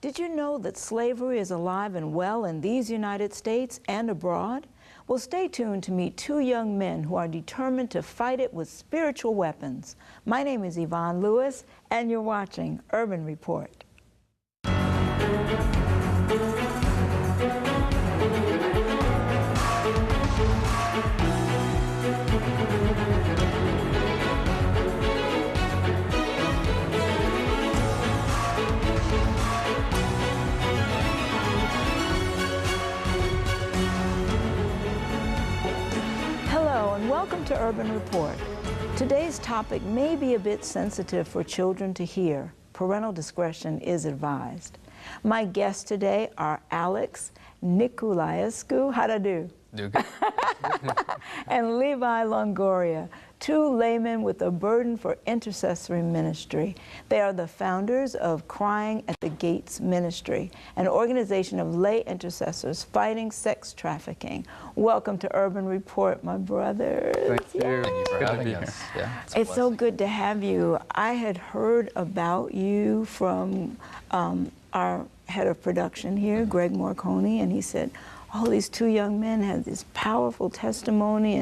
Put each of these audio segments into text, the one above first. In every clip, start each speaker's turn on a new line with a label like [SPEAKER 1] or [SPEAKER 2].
[SPEAKER 1] Did you know that slavery is alive and well in these United States and abroad? Well, stay tuned to meet two young men who are determined to fight it with spiritual weapons. My name is Yvonne Lewis, and you're watching Urban Report. Welcome to Urban Report. Today's topic may be a bit sensitive for children to hear. Parental discretion is advised. My guests today are Alex Nicolaescu, how'd I do?
[SPEAKER 2] Do good.
[SPEAKER 1] And Levi Longoria, two laymen with a burden for intercessory ministry. They are the founders of Crying at the Gates Ministry, an organization of lay intercessors fighting sex trafficking. Welcome to Urban Report, my brothers.
[SPEAKER 2] Thank you. Thank you for having us. Yeah,
[SPEAKER 1] it's so good to have you. I had heard about you from our head of production here, Greg Morcone, and he said, oh, these two young men had this powerful testimony,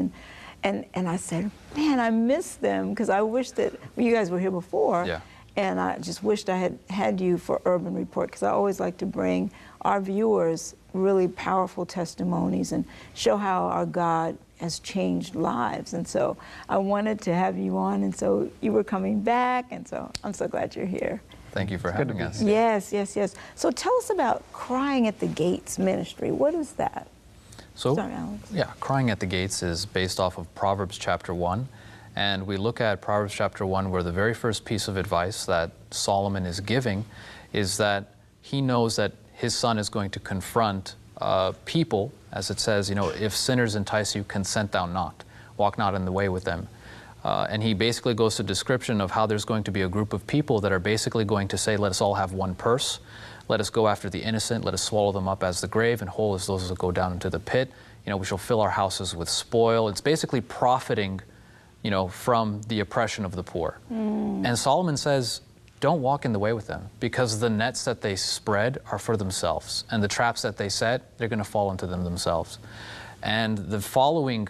[SPEAKER 1] and I said, man, I miss them, because I wish that you guys were here before, and I just wished I had you for Urban Report, because I always like to bring our viewers really powerful testimonies and show how our God has changed lives. And so I wanted to have you on, and so you were coming back, and so I'm so glad you're here.
[SPEAKER 2] Thank you for having us.
[SPEAKER 1] Yes, yes, yes. So tell us about Crying at the Gates Ministry. What is that?
[SPEAKER 2] So,
[SPEAKER 1] sorry, Alex.
[SPEAKER 2] Yeah, Crying at the Gates is based off of Proverbs chapter 1. And we look at Proverbs chapter 1, where the very first piece of advice that Solomon is giving is that he knows that his son is going to confront people, as it says, you know, if sinners entice you, consent thou not. Walk not in the way with them. And he basically goes to description of how there's going to be a group of people that are basically going to say, let us all have one purse. Let us go after the innocent. Let us swallow them up as the grave, and whole as those that go down into the pit. You know, we shall fill our houses with spoil. It's basically profiting, you know, from the oppression of the poor. And Solomon says, don't walk in the way with them, because the nets that they spread are for themselves. And the traps that they set, they're going to fall into them themselves. And the following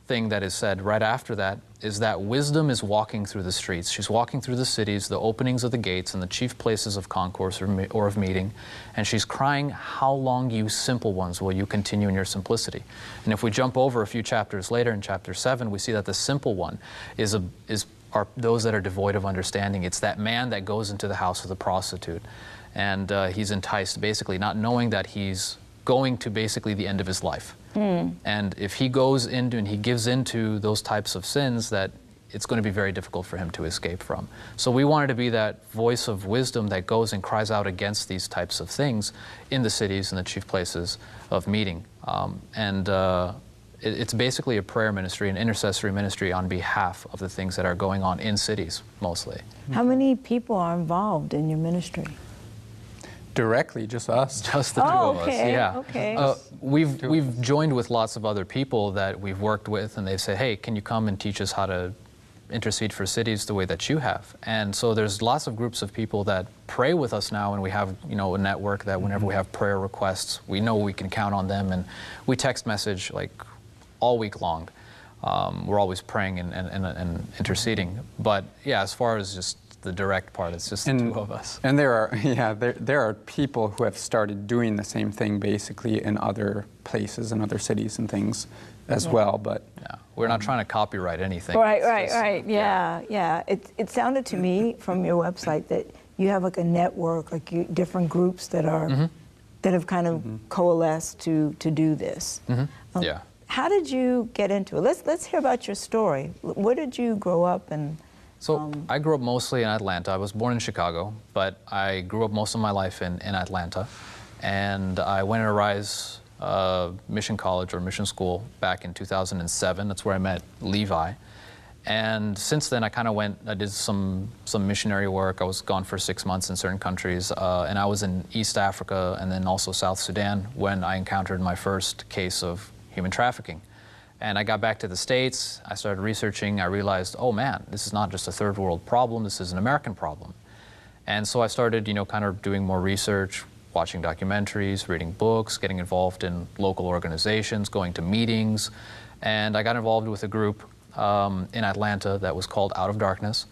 [SPEAKER 2] thing that is said right after that is that wisdom is walking through the streets. She's walking through the cities, the openings of the gates, and the chief places of concourse or of meeting, and she's crying, how long, you simple ones, will you continue in your simplicity? And if we jump over a few chapters later, in chapter 7, we see that the simple one are those that are devoid of understanding. It's that man that goes into the house of the prostitute, and he's enticed, basically not knowing that he's going to basically the end of his life. And if he goes into and he gives into those types of sins, that it's going to be very difficult for him to escape from. So we wanted to be that voice of wisdom that goes and cries out against these types of things in the cities and the chief places of meeting. It's basically a prayer ministry, an intercessory ministry on behalf of the things that are going on in cities, mostly.
[SPEAKER 1] How many people are involved in your ministry?
[SPEAKER 3] Directly, just us.
[SPEAKER 2] Just the two of us, yeah.
[SPEAKER 1] Okay.
[SPEAKER 2] We've joined with lots of other people that we've worked with, and they've said, hey, can you come and teach us how to intercede for cities the way that you have? And so there's lots of groups of people that pray with us now, and we have, you know, a network that whenever we have prayer requests, we know we can count on them, and we text message like all week long. We're always praying and interceding. But yeah, as far as just the direct part, it's just the two of us.
[SPEAKER 3] And there are people who have started doing the same thing basically in other places and other cities and things as well, but
[SPEAKER 2] we're not trying to copyright anything.
[SPEAKER 1] Right. Yeah. It sounded to me from your website that you have like a network, like different groups that are that have kind of coalesced to do this.
[SPEAKER 2] Yeah.
[SPEAKER 1] How did you get into it? Let's hear about your story. Where did you grow up? And
[SPEAKER 2] so I grew up mostly in Atlanta. I was born in Chicago, but I grew up most of my life in Atlanta. And I went to Rise Mission College or Mission School back in 2007. That's where I met Levi. And since then, I kind of I did some missionary work. I was gone for 6 months in certain countries. And I was in East Africa and then also South Sudan when I encountered my first case of human trafficking. And I got back to the States, I started researching, I realized, oh man, this is not just a third world problem, this is an American problem. And so I started, kind of doing more research, watching documentaries, reading books, getting involved in local organizations, going to meetings. And I got involved with a group in Atlanta that was called Out of Darkness.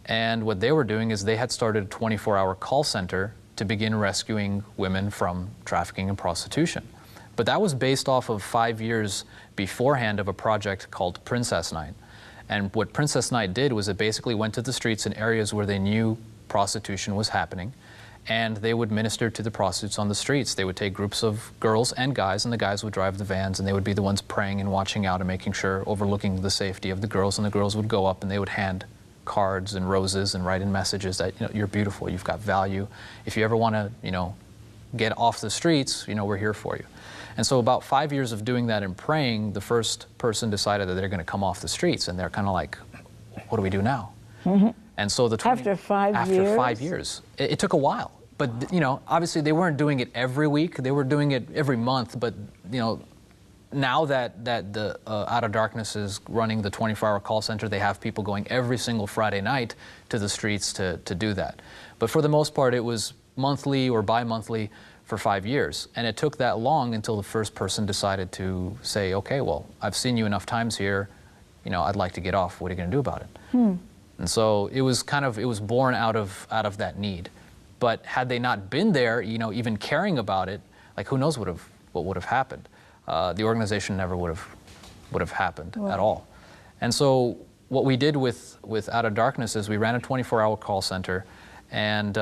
[SPEAKER 2] And what they were doing is they had started a 24-hour call center to begin rescuing women from trafficking and prostitution. But that was based off of 5 years beforehand of a project called Princess Night. And what Princess Night did was it basically went to the streets in areas where they knew prostitution was happening, and they would minister to the prostitutes on the streets. They would take groups of girls and guys, and the guys would drive the vans, and they would be the ones praying and watching out and making sure, overlooking the safety of the girls, and the girls would go up and they would hand cards and roses and write in messages that, you're beautiful, you've got value. If you ever want to, get off the streets, we're here for you. And so about 5 years of doing that and praying, the first person decided that they're going to come off the streets, and they're kind of like, what do we do now? Mm-hmm. And so
[SPEAKER 1] after 5 years?
[SPEAKER 2] After 5 years. It took a while. But, obviously they weren't doing it every week. They were doing it every month. But, now that the Out of Darkness is running the 24-hour call center, they have people going every single Friday night to the streets to do that. But for the most part, it was monthly or bi-monthly for 5 years. And it took that long until the first person decided to say, okay, well, I've seen you enough times here, I'd like to get off. What are you going to do about it? And so it was born out of that need. But had they not been there, even caring about it, like who knows what would have happened. The organization never would have happened at all. And so what we did with Out of Darkness is we ran a 24-hour call center, and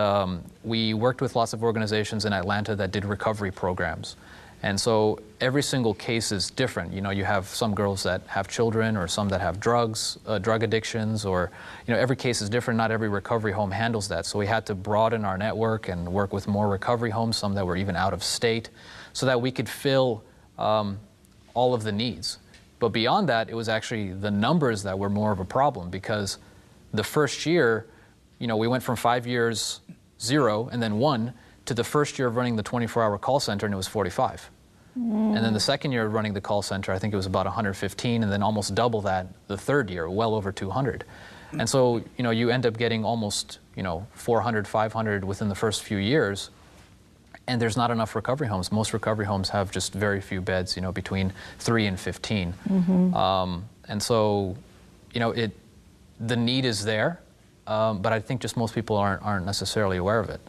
[SPEAKER 2] we worked with lots of organizations in Atlanta that did recovery programs. And so every single case is different. You have some girls that have children, or some that have drug addictions, or, every case is different. Not every recovery home handles that. So we had to broaden our network and work with more recovery homes, some that were even out of state, so that we could fill all of the needs. But beyond that, it was actually the numbers that were more of a problem, because the first year, we went from 5 years, 0, and then 1, to the first year of running the 24-hour call center, and it was 45. And then the second year of running the call center, I think it was about 115, and then almost double that the third year, well over 200. And so, you end up getting almost, 400, 500 within the first few years, and there's not enough recovery homes. Most recovery homes have just very few beds, between 3 and 15. And so, the need is there, but I think just most people aren't necessarily aware of it.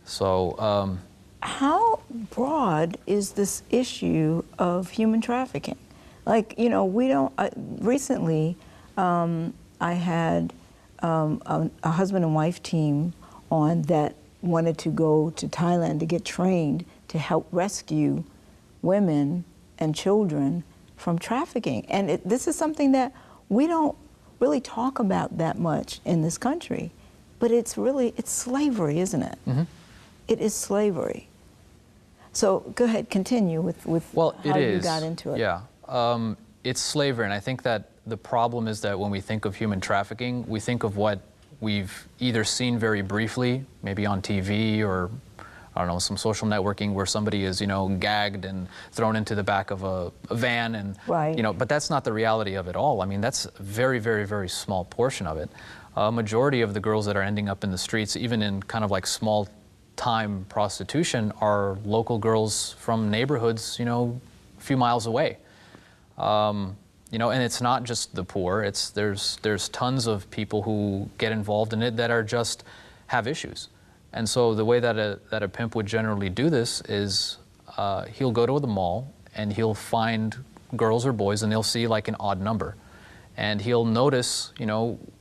[SPEAKER 2] So,
[SPEAKER 1] how broad is this issue of human trafficking? Like, we don't. Recently, I had a husband and wife team on that wanted to go to Thailand to get trained to help rescue women and children from trafficking. And this is something that we don't really talk about that much in this country, but it's slavery, isn't it? Mm-hmm. It is slavery. So go ahead, continue with how you got into it.
[SPEAKER 2] Yeah, it's slavery, and I think that the problem is that when we think of human trafficking, we think of what we've either seen very briefly, maybe on TV or, I don't know, some social networking where somebody is, gagged and thrown into the back of a van, and,
[SPEAKER 1] right.
[SPEAKER 2] But that's not the reality of it all. I mean, that's a very, very, very small portion of it. A majority of the girls that are ending up in the streets, even in kind of like small-time prostitution, are local girls from neighborhoods, a few miles away. And it's not just the poor. There's tons of people who get involved in it that are just have issues. And so the way that a pimp would generally do this is he'll go to the mall and he'll find girls or boys, and they'll see like an odd number, and he'll notice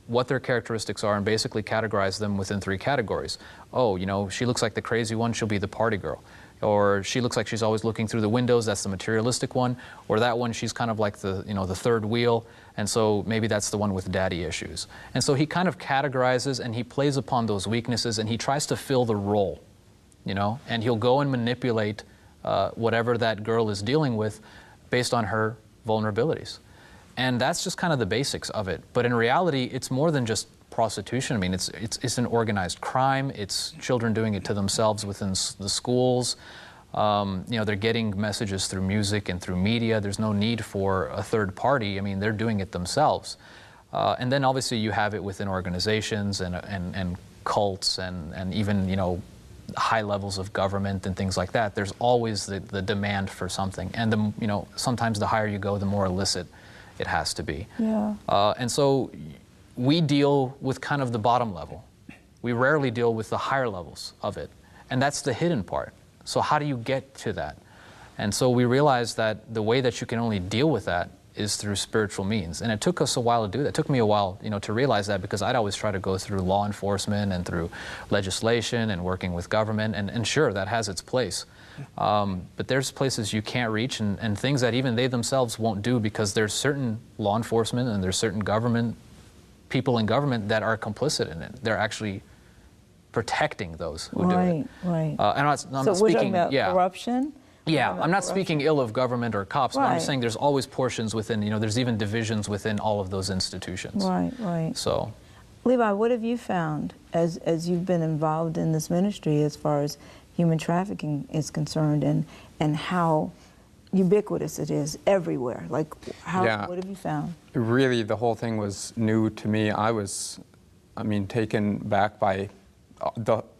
[SPEAKER 2] what their characteristics are and basically categorize them within 3 categories. Oh, she looks like the crazy one, she'll be the party girl. Or she looks like she's always looking through the windows, that's the materialistic one. Or that one, she's kind of like the third wheel, and so maybe that's the one with daddy issues. And so he kind of categorizes and he plays upon those weaknesses, and he tries to fill the role, and he'll go and manipulate whatever that girl is dealing with based on her vulnerabilities. And that's just kind of the basics of it. But in reality, it's more than just prostitution. I mean, it's an organized crime. It's children doing it to themselves within the schools. They're getting messages through music and through media. There's no need for a third party. I mean, they're doing it themselves. And then obviously you have it within organizations and cults and even, you know, high levels of government and things like that, there's always the demand for something. And, you know, sometimes the higher you go, the more illicit it has to be.
[SPEAKER 1] Yeah.
[SPEAKER 2] And so we deal with kind of the bottom level. We rarely deal with the higher levels of it. And that's the hidden part. So how do you get to that? And so we realized that the way that you can only deal with that is through spiritual means. And it took us a while to do that. It took me a while, you know, to realize that, because I'd always try to go through law enforcement and through legislation and working with government. And sure, that has its place. But there's places you can't reach, and things that even they themselves won't do, because there's certain law enforcement and there's certain government, people in government that are complicit in it. They're actually protecting those who do it.
[SPEAKER 1] Right.
[SPEAKER 2] And I'm not
[SPEAKER 1] So
[SPEAKER 2] speaking,
[SPEAKER 1] we're talking about corruption?
[SPEAKER 2] Yeah, I'm not speaking ill of government or cops, but I'm just
[SPEAKER 1] Right.
[SPEAKER 2] saying there's always portions within, you know, there's even divisions within all of those institutions.
[SPEAKER 1] Right.
[SPEAKER 2] So,
[SPEAKER 1] Levi, what have you found as you've been involved in this ministry as far as human trafficking is concerned, and how ubiquitous it is everywhere? Like, how?
[SPEAKER 3] Yeah.
[SPEAKER 1] What have you found?
[SPEAKER 3] Really, the whole thing was new to me. I was, taken back by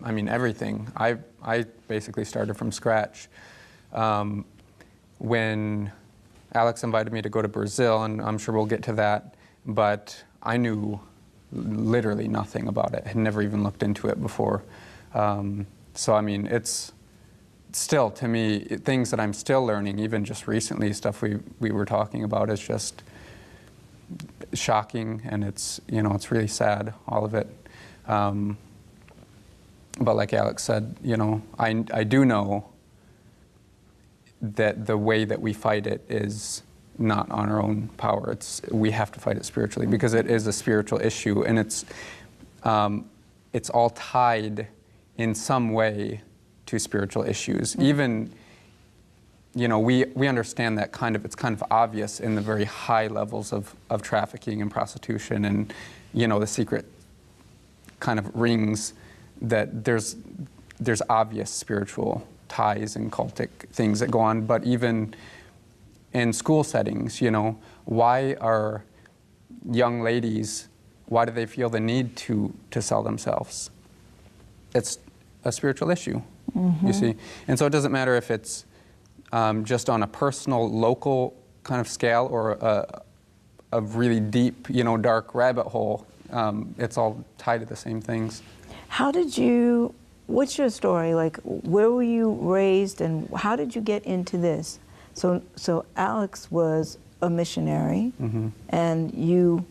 [SPEAKER 3] everything. I basically started from scratch. When Alex invited me to go to Brazil, and I'm sure we'll get to that, but I knew literally nothing about it. I had never even looked into it before. So it's still, to me, things that I'm still learning, even just recently, stuff we were talking about, is just shocking, and it's really sad, all of it. But like Alex said, I do know that the way that we fight it is not on our own power. We have to fight it spiritually, because it is a spiritual issue, and it's all tied in some way to spiritual issues. Even, we understand that it's kind of obvious in the very high levels of trafficking and prostitution, and the secret kind of rings, that there's obvious spiritual ties and cultic things that go on. But even in school settings, why are young ladies, why do they feel the need to sell themselves? It's a spiritual issue, you see. And so it doesn't matter if it's just on a personal, local kind of scale, or a really deep, dark rabbit hole. It's all tied to the same things.
[SPEAKER 1] What's your story? Like, where were you raised, and how did you get into this? So Alex was a missionary, and you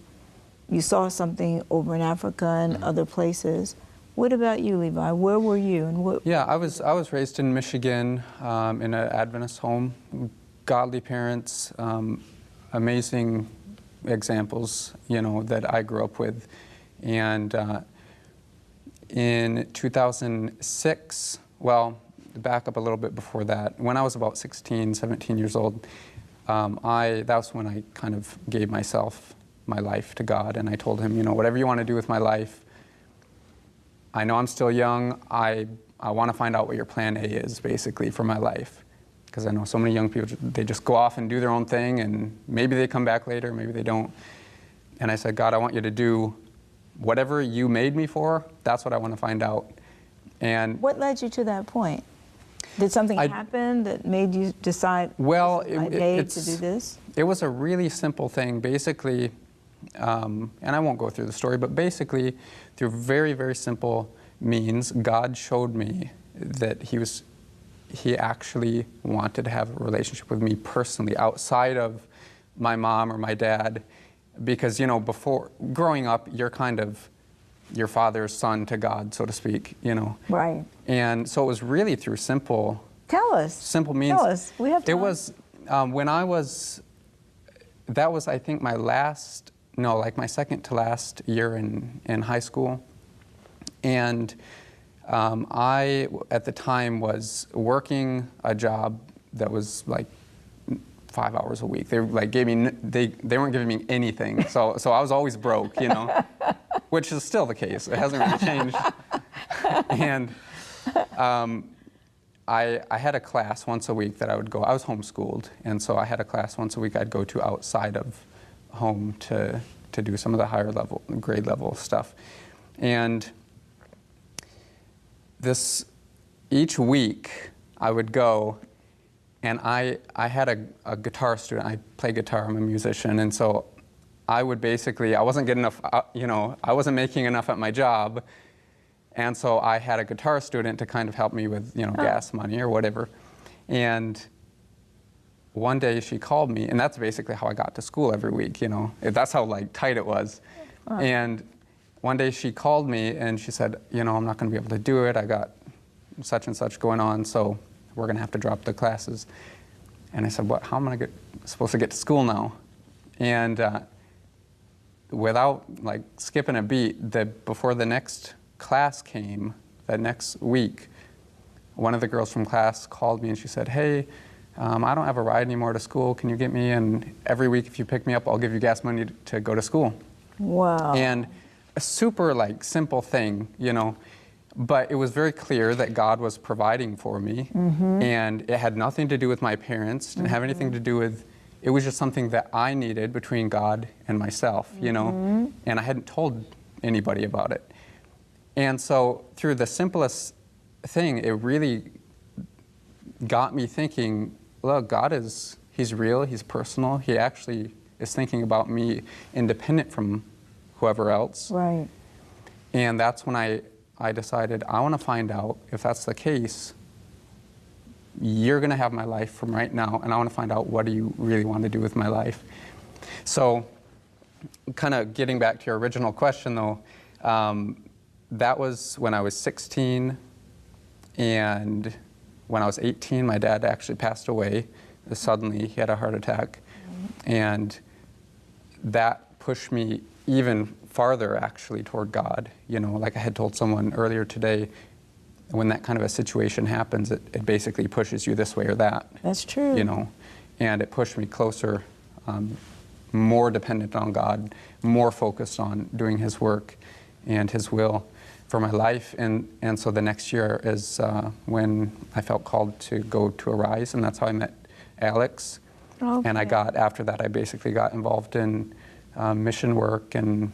[SPEAKER 1] saw something over in Africa and other places. What about you, Levi? Where were you, and what?
[SPEAKER 3] Yeah, I was raised in Michigan, in an Adventist home, godly parents, amazing examples, that I grew up with, and in 2006, well, back up a little bit before that, when I was about 16, 17 years old, that's when I kind of gave my life to God, and I told him, whatever you want to do with my life, I know I'm still young, I want to find out what your plan A is, basically, for my life. Because I know so many young people, they just go off and do their own thing, and maybe they come back later, maybe they don't. And I said, God, I want you to do whatever you made me for, that's what I want to find out. And
[SPEAKER 1] what led you to that point? Did something happen that made you decide,
[SPEAKER 3] well,
[SPEAKER 1] to do this?
[SPEAKER 3] It was a really simple thing. Basically, and I won't go through the story, but basically, through very, very simple means, God showed me that He actually wanted to have a relationship with me personally, outside of my mom or my dad. Because, before growing up, you're kind of your father's son to God, so to speak,
[SPEAKER 1] Right.
[SPEAKER 3] And so it was really through simple means.
[SPEAKER 1] Tell us. We have time.
[SPEAKER 3] It was when that was, I think, my second to last year in high school. And I, at the time, was working a job that was like 5 hours a week. They weren't giving me anything, so I was always broke, which is still the case. It hasn't really changed. And I had a class once a week that I would go. I was homeschooled, and so I had a class once a week I'd go to outside of home to do some of the higher level, grade level stuff. And each week I would go, and I had a guitar student. I play guitar, I'm a musician, and so I would basically, I wasn't getting enough, I wasn't making enough at my job, and so I had a guitar student to kind of help me with, gas money or whatever. And one day she called me, and that's basically how I got to school every week, That's how tight it was.
[SPEAKER 1] Wow.
[SPEAKER 3] And one day she called me and she said, I'm not going to be able to do it. I got such and such going on, so we're going to have to drop the classes. And I said, how am I supposed to get to school now? And without skipping a beat, before the next class came, that next week, one of the girls from class called me and she said, hey, I don't have a ride anymore to school. Can you get me? And every week if you pick me up, I'll give you gas money to go to school.
[SPEAKER 1] Wow.
[SPEAKER 3] And a super simple thing, but it was very clear that God was providing for me, and it had nothing to do with my parents, didn't have anything to do with, it was just something that I needed between God and myself, and I hadn't told anybody about it. And so through the simplest thing, it really got me thinking, look, God He's real, He's personal, He actually is thinking about me independent from whoever else.
[SPEAKER 1] Right.
[SPEAKER 3] And that's when I decided, I want to find out if that's the case. You're going to have my life from right now, and I want to find out, what do you really want to do with my life? So kind of getting back to your original question, though, that was when I was 16, and when I was 18, my dad actually passed away. Suddenly, he had a heart attack, and that pushed me even farther, actually, toward God. Like I had told someone earlier today, when that kind of a situation happens, it basically pushes you this way or that.
[SPEAKER 1] That's true.
[SPEAKER 3] And it pushed me closer, more dependent on God, more focused on doing His work and His will for my life. And so the next year is when I felt called to go to Arise, and that's how I met Alex.
[SPEAKER 1] Okay.
[SPEAKER 3] And after that, I basically got involved in mission work and,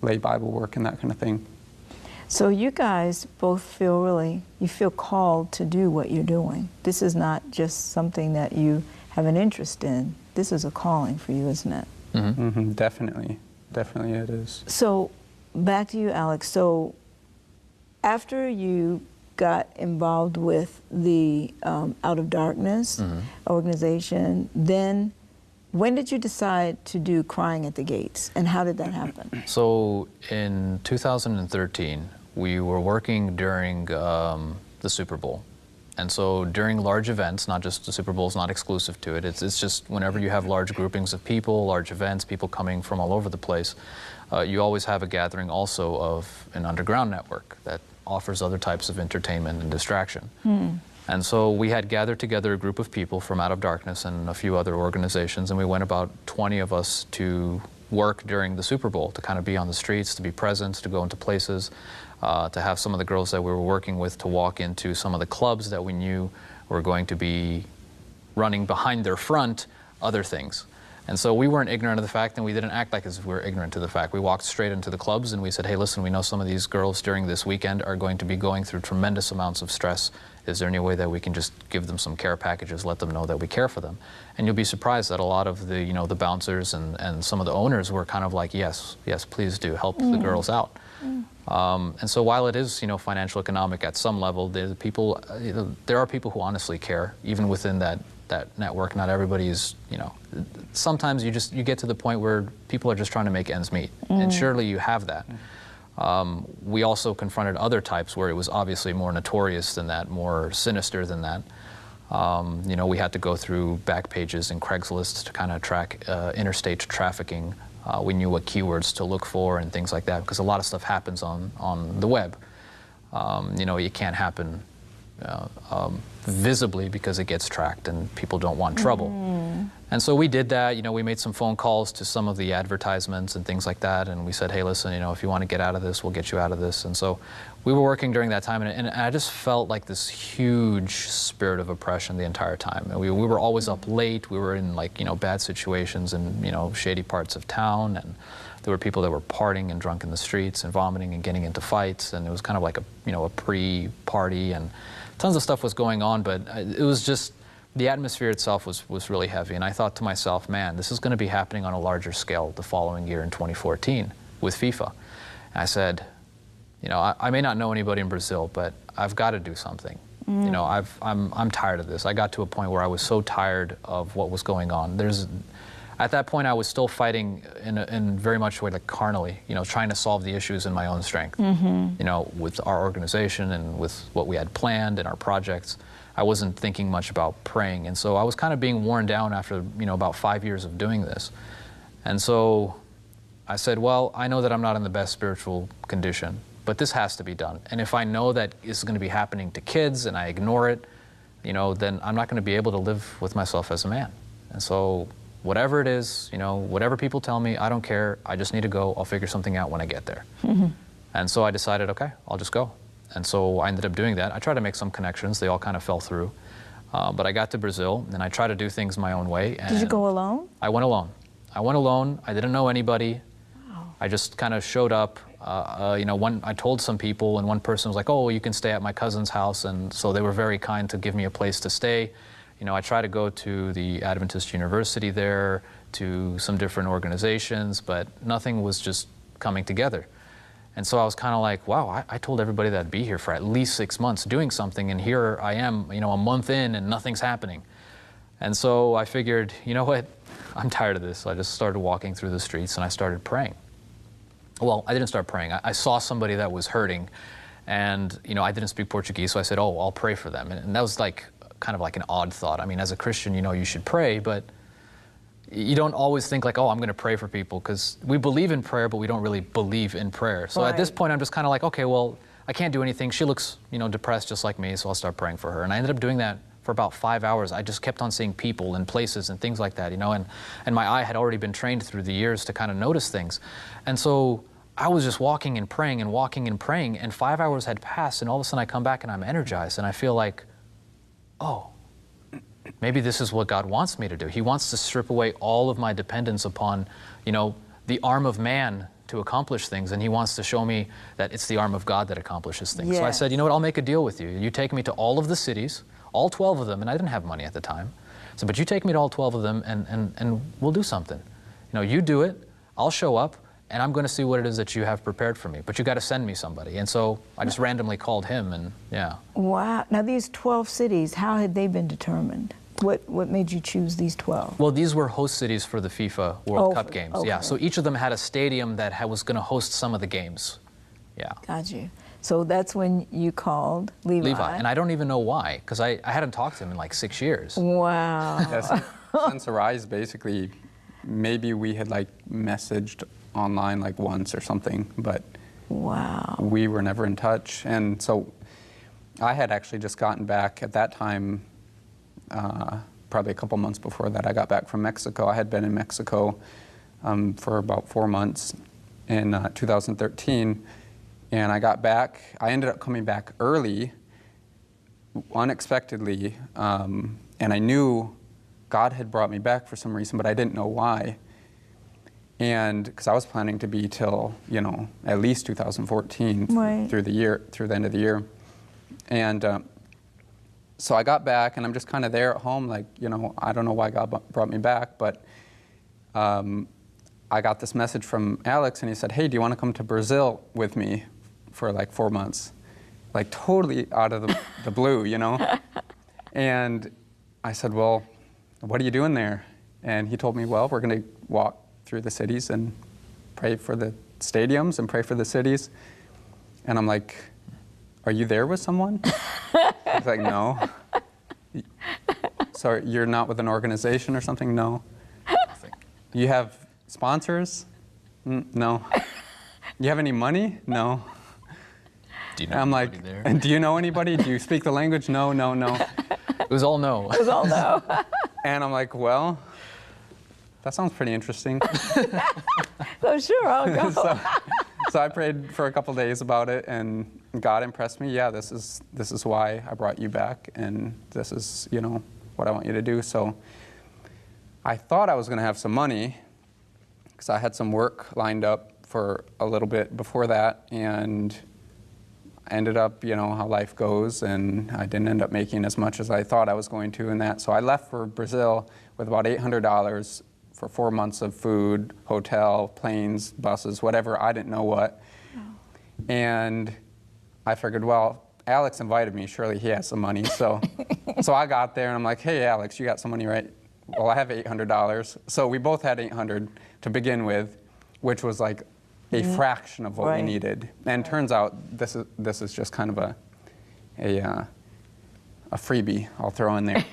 [SPEAKER 3] lay Bible work and that kind of thing.
[SPEAKER 1] So you guys both feel called to do what you're doing. This is not just something that you have an interest in. This is a calling for you, isn't it?
[SPEAKER 2] Mm-hmm.
[SPEAKER 3] Mm-hmm, definitely. Definitely it is.
[SPEAKER 1] So back to you, Alex. So after you got involved with the Out of Darkness organization, then when did you decide to do Crying at the Gates, and how did that happen?
[SPEAKER 2] So in 2013, we were working during the Super Bowl. And so during large events, not just the Super Bowl is not exclusive to it, it's just whenever you have large groupings of people, large events, people coming from all over the place, you always have a gathering also of an underground network that offers other types of entertainment and distraction. And so we had gathered together a group of people from Out of Darkness and a few other organizations, and we went about 20 of us to work during the Super Bowl, to kind of be on the streets, to be present, to go into places, to have some of the girls that we were working with to walk into some of the clubs that we knew were going to be running behind their front other things. And so we weren't ignorant of the fact, and we didn't act like as if we were ignorant to the fact. We walked straight into the clubs and we said, hey, listen, we know some of these girls during this weekend are going to be going through tremendous amounts of stress. Is there any way that we can just give them some care packages, let them know that we care for them? And you'll be surprised that a lot of the, the bouncers and some of the owners were kind of like, yes, please do, help the girls out. And so while it is, financial economic at some level, there are people who honestly care, even within that network. Not everybody is, sometimes you get to the point where people are just trying to make ends meet, and surely you have that. We also confronted other types where it was obviously more notorious than that, more sinister than that. We had to go through back pages in Craigslist to kind of track interstate trafficking. We knew what keywords to look for and things like that, because a lot of stuff happens on the web. It can't happen visibly because it gets tracked and people don't want trouble. And so we did that. We made some phone calls to some of the advertisements and things like that, and we said, hey, listen, if you want to get out of this, we'll get you out of this. And so we were working during that time, and I just felt like this huge spirit of oppression the entire time. And we were always up late. We were in bad situations in shady parts of town, and There were people that were partying and drunk in the streets and vomiting and getting into fights, and it was kind of like a pre-party, and tons of stuff was going on, but it was just, the atmosphere itself was really heavy. And I thought to myself, man, this is going to be happening on a larger scale the following year in 2014 with FIFA. And I said, you know, I may not know anybody in Brazil, but I've got to do something. You know, I'm tired of this. I got to a point where I was so tired of what was going on. At that point, I was still fighting in very much way like carnally, you know, trying to solve the issues in my own strength. You know, with our organization and with what we had planned and our projects, I wasn't thinking much about praying. And so I was kind of being worn down after, you know, about 5 years of doing this. And so I said, well, I know that I'm not in the best spiritual condition, but this has to be done. And if I know that this is going to be happening to kids and I ignore it, you know, then I'm not going to be able to live with myself as a man. And so whatever it is, you know, whatever people tell me, I don't care. I just need to go. I'll figure something out when I get there. And so I decided, okay, I'll just go. And so I ended up doing that. I tried to make some connections. They all kind of fell through. But I got to Brazil, and I tried to do things my own way. And
[SPEAKER 1] did you go alone?
[SPEAKER 2] I went alone. I went alone. I didn't know anybody.
[SPEAKER 1] Wow.
[SPEAKER 2] I just kind of showed up. You know, I told some people, and one person was like, oh, you can stay at my cousin's house. And so they were very kind to give me a place to stay. You know, I tried to go to the Adventist University there, to some different organizations, but nothing was just coming together. And so I was kind of like, wow, I told everybody that I'd be here for at least 6 months doing something, and here I am, you know, a month in and nothing's happening. And so I figured, you know what, I'm tired of this. So I just started walking through the streets and I started praying. Well, I didn't start praying. I saw somebody that was hurting, and, you know, I didn't speak Portuguese, so I said, oh, I'll pray for them. And that was like, kind of like an odd thought. I mean, as a Christian, you know, you should pray, but you don't always think like, oh, I'm going to pray for people, because we believe in prayer, but we don't really believe in prayer. So at this point, I'm just kind of like, okay, well, I can't do anything. She looks, you know, depressed just like me, so I'll start praying for her. And I ended up doing that for about 5 hours. I just kept on seeing people and places and things like that, you know, and my eye had already been trained through the years to kind of notice things. And so I was just walking and praying and walking and praying, and 5 hours had passed, and all of a sudden I come back and I'm energized, and I feel like, oh, maybe this is what God wants me to do. He wants to strip away all of my dependence upon, you know, the arm of man to accomplish things, and he wants to show me that it's the arm of God that accomplishes things. Yes. So I said, you know what, I'll make a deal with you. You take me to all of the cities, all 12 of them, and I didn't have money at the time. So, but you take me to all 12 of them, and we'll do something. You know, you do it, I'll show up, and I'm going to see what it is that you have prepared for me. But you got to send me somebody. And so I just randomly called him, and yeah.
[SPEAKER 1] Wow. Now these 12 cities, how had they been determined? What made you choose these 12?
[SPEAKER 2] Well, these were host cities for the FIFA World Cup games.
[SPEAKER 1] Okay.
[SPEAKER 2] Yeah. So each of them had a stadium that was going to host some of the games. Yeah.
[SPEAKER 1] Got you. So that's when you called Levi.
[SPEAKER 2] Levi. And I don't even know why, because I hadn't talked to him in like 6 years.
[SPEAKER 1] Wow.
[SPEAKER 3] Yes, since Arise, basically, maybe we had like messaged online like once or something, but
[SPEAKER 1] wow,
[SPEAKER 3] we were never in touch. And so I had actually just gotten back at that time, probably a couple months before that. I got back from Mexico. I had been in Mexico for about 4 months in 2013, and I got back. I ended up coming back early, unexpectedly, and I knew God had brought me back for some reason, but I didn't know why. And because I was planning to be till, you know, at least 2014
[SPEAKER 1] right.
[SPEAKER 3] through the end of the year. And so I got back, and I'm just kind of there at home, like, you know, I don't know why God brought me back, but I got this message from Alex, and he said, hey, do you want to come to Brazil with me for like 4 months? Like totally out of the blue, you know? And I said, well, what are you doing there? And he told me, well, we're going to walk through the cities and pray for the stadiums and pray for the cities. And I'm like, are you there with someone? He's like, no. So you're not with an organization or something? No. You have sponsors? No. You have any money? No.
[SPEAKER 2] Do you know
[SPEAKER 3] I'm
[SPEAKER 2] anybody
[SPEAKER 3] like,
[SPEAKER 2] there?
[SPEAKER 3] and do you know anybody? Do you speak the language? No, no, no.
[SPEAKER 2] It was all no.
[SPEAKER 1] It was all no.
[SPEAKER 3] And I'm like, well, that sounds pretty interesting.
[SPEAKER 1] So sure, I'll go.
[SPEAKER 3] So I prayed for a couple days about it, and God impressed me. Yeah, this is why I brought you back, and this is, you know, what I want you to do. So I thought I was going to have some money because I had some work lined up for a little bit before that, and I ended up, you know, how life goes, and I didn't end up making as much as I thought I was going to in that. So I left for Brazil with about $800 for 4 months of food, hotel, planes, buses, whatever, I didn't know what. Oh. And I figured, well, Alex invited me, surely he has some money. So, so I got there and I'm like, hey, Alex, you got some money, right? Well, I have $800. So we both had $800 to begin with, which was like a fraction of what we needed. And turns out this is just kind of a freebie I'll throw in there.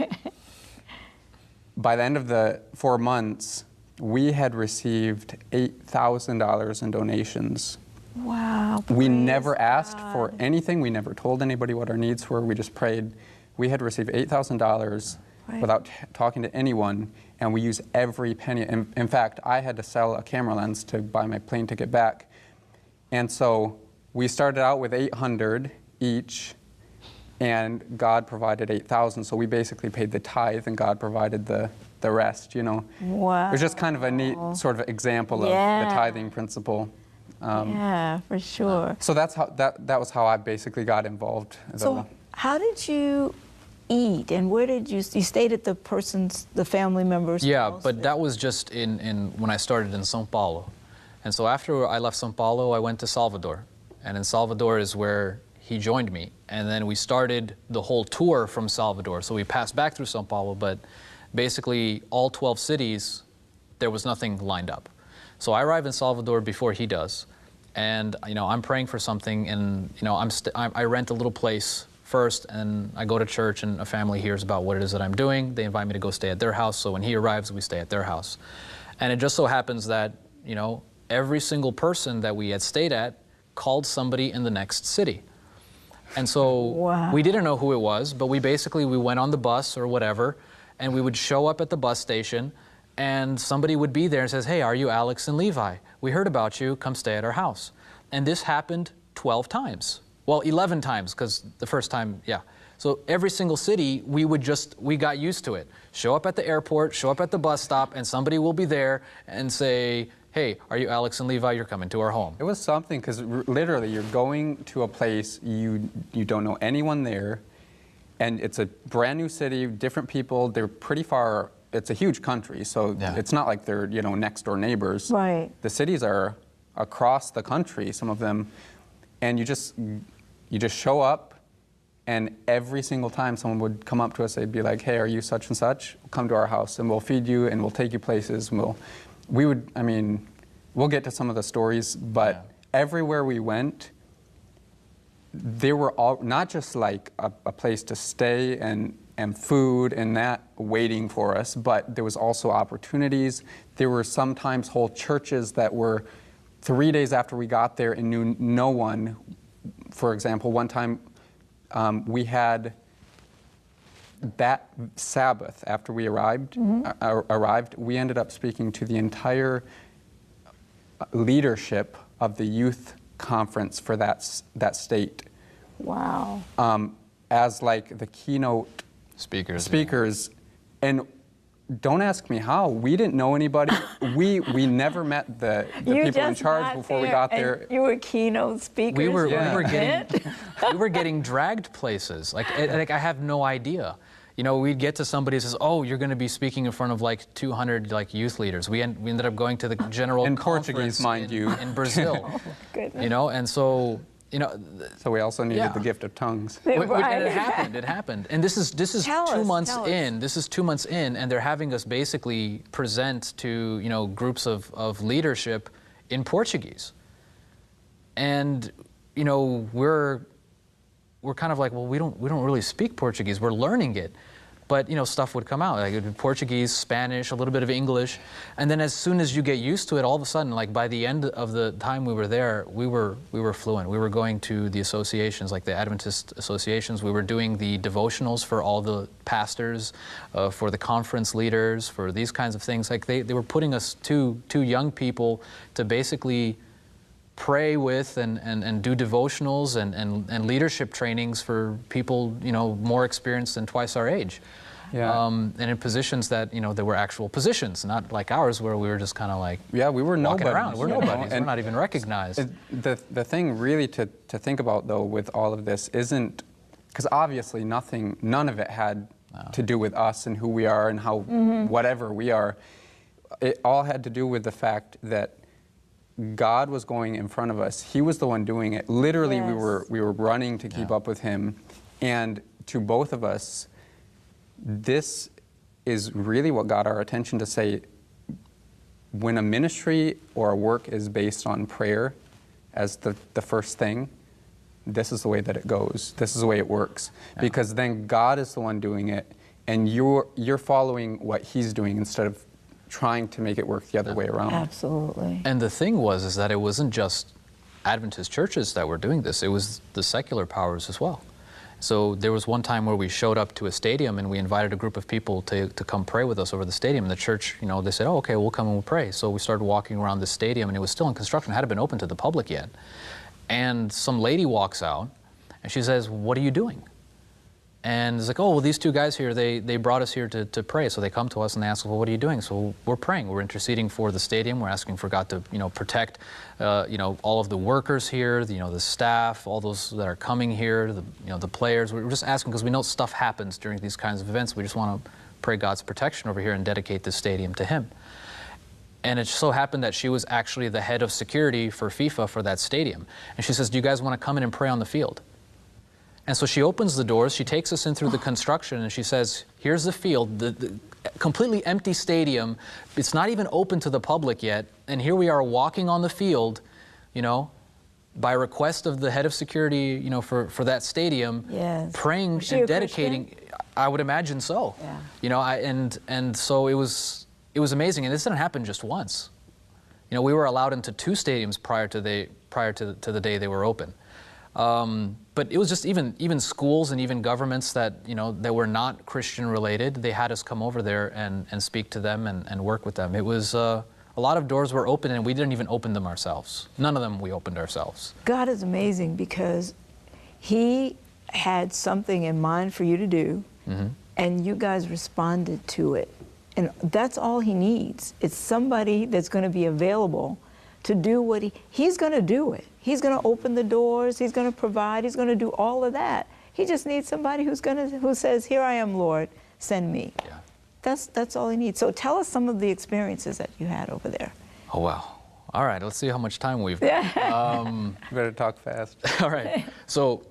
[SPEAKER 3] By the end of the 4 months, we had received $8,000 in donations.
[SPEAKER 1] Wow.
[SPEAKER 3] We never asked for anything. We never told anybody what our needs were. We just prayed. We had received $8,000 without talking to anyone, and we used every penny. In fact, I had to sell a camera lens to buy my plane ticket back. And so we started out with $800 each, and God provided $8,000. So we basically paid the tithe, and God provided the rest, you know.
[SPEAKER 1] Wow.
[SPEAKER 3] It was just kind of a neat sort of example of the tithing principle.
[SPEAKER 1] Yeah, for sure.
[SPEAKER 3] So that's how that was how I basically got involved.
[SPEAKER 1] So how did you eat, and where did you stayed at the family member's house?
[SPEAKER 2] But that was just in when I started in São Paulo. And so after I left São Paulo, I went to Salvador. And in Salvador is where he joined me. And then we started the whole tour from Salvador. So we passed back through São Paulo, but basically all 12 cities, there was nothing lined up. So I arrive in Salvador before he does. And, you know, I'm praying for something, and, you know, I rent a little place first, and I go to church, and a family hears about what it is that I'm doing. They invite me to go stay at their house, so when he arrives, we stay at their house. And it just so happens that, you know, every single person that we had stayed at called somebody in the next city. And so we didn't know who it was, but we went on the bus or whatever, and we would show up at the bus station, and somebody would be there and says, hey, are you Alex and Levi? We heard about you, come stay at our house. And this happened 12 times. Well, 11 times, because the first time, So every single city, we got used to it. Show up at the airport, show up at the bus stop, and somebody will be there and say, hey, are you Alex and Levi? You're coming to our home.
[SPEAKER 3] It was something, because literally you're going to a place, you don't know anyone there, and it's a brand new city, different people, they're pretty far. It's a huge country, so it's not like they're, you know, next door neighbors.
[SPEAKER 1] Right.
[SPEAKER 3] The cities are across the country, some of them, and you just show up, and every single time someone would come up to us, they'd be like, hey, are you such and such? Come to our house, and we'll feed you, and we'll take you places. We'll get to some of the stories, but everywhere we went, there were all, not just like a place to stay and food and that waiting for us, but there was also opportunities. There were sometimes whole churches that were 3 days after we got there and knew no one. For example, one time we had that Sabbath after we arrived, we ended up speaking to the entire leadership of the youth conference for that state.
[SPEAKER 1] Wow.
[SPEAKER 3] As like the keynote speakers, and don't ask me how. We didn't know anybody. we never met the people in charge before we got there.
[SPEAKER 1] You were keynote speakers.
[SPEAKER 2] We were getting dragged places. Like I have no idea. You know, we'd get to somebody who says, "Oh, you're going to be speaking in front of like 200 like youth leaders." We ended up going to the general
[SPEAKER 3] in
[SPEAKER 2] conference
[SPEAKER 3] Portuguese, mind you,
[SPEAKER 2] in Brazil.
[SPEAKER 1] Oh, goodness.
[SPEAKER 2] You know, and so. You know,
[SPEAKER 3] so we also needed the gift of tongues.
[SPEAKER 2] And it happened. And this is 2 months in. This is 2 months in, and they're having us basically present to, you know, groups of leadership in Portuguese. And, you know, we're kind of like, well, we don't really speak Portuguese. We're learning it. But, you know, stuff would come out, like Portuguese, Spanish, a little bit of English. And then as soon as you get used to it, all of a sudden, like by the end of the time we were there, we were fluent. We were going to the associations, like the Adventist associations. We were doing the devotionals for all the pastors, for the conference leaders, for these kinds of things. Like they were putting us two young people to basically pray with and do devotionals and leadership trainings for people, you know, more experienced than twice our age.
[SPEAKER 3] Yeah.
[SPEAKER 2] and in positions that, there were actual positions, not like ours where we were just kind of like
[SPEAKER 3] we were
[SPEAKER 2] walking
[SPEAKER 3] nobodies.
[SPEAKER 2] around. We're nobodies. We're not even recognized.
[SPEAKER 3] The thing really to think about, though, with all of this isn't, because obviously none of it had to do with us and who we are and how whatever we are. It all had to do with the fact that God was going in front of us. He was the one doing it. Literally,
[SPEAKER 1] Yes.
[SPEAKER 3] we were running to keep up with him. And to both of us, this is really what got our attention to say, when a ministry or a work is based on prayer as the first thing, this is the way that it goes. This is the way it works. Yeah. Because then God is the one doing it, and you're following what he's doing instead of trying to make it work the other way around.
[SPEAKER 1] Absolutely.
[SPEAKER 2] And the thing is that it wasn't just Adventist churches that were doing this. It was the secular powers as well. So there was one time where we showed up to a stadium and we invited a group of people to come pray with us over the stadium. And the church, they said, oh, okay, we'll come and we'll pray. So we started walking around the stadium, and it was still in construction. It hadn't been open to the public yet. And some lady walks out and she says, what are you doing? And it's like, oh, well, these two guys here, they brought us here to pray. So they come to us and they ask, well, what are you doing? So we're praying. We're interceding for the stadium. We're asking for God to, protect, all of the workers here, the staff, all those that are coming here, the players. We're just asking because we know stuff happens during these kinds of events. We just want to pray God's protection over here and dedicate the stadium to him. And it so happened that she was actually the head of security for FIFA for that stadium. And she says, do you guys want to come in and pray on the field? And so she opens the doors, she takes us in through the construction, and she says, here's the field, the completely empty stadium. It's not even open to the public yet. And here we are walking on the field, by request of the head of security, for that stadium,
[SPEAKER 1] Yes.
[SPEAKER 2] praying
[SPEAKER 1] Was she
[SPEAKER 2] and
[SPEAKER 1] a
[SPEAKER 2] dedicating.
[SPEAKER 1] Christian?
[SPEAKER 2] I would imagine so.
[SPEAKER 1] Yeah.
[SPEAKER 2] And so it was amazing. And this didn't happen just once. We were allowed into 2 stadiums prior to the day they were open. But it was just even schools and even governments that that were not Christian related. They had us come over there and speak to them and work with them. It was a lot of doors were open, and we didn't even open them ourselves. None of them we opened ourselves.
[SPEAKER 1] God is amazing because he had something in mind for you to do, and you guys responded to it. And that's all he needs. It's somebody that's going to be available to do what he's going to do it. He's going to open the doors. He's going to provide. He's going to do all of that. He just needs somebody who says, "Here I am, Lord, send me."
[SPEAKER 2] Yeah.
[SPEAKER 1] That's all he needs. So tell us some of the experiences that you had over there.
[SPEAKER 2] Oh wow! All right, let's see how much time we've got.
[SPEAKER 3] You better talk fast.
[SPEAKER 2] All right. So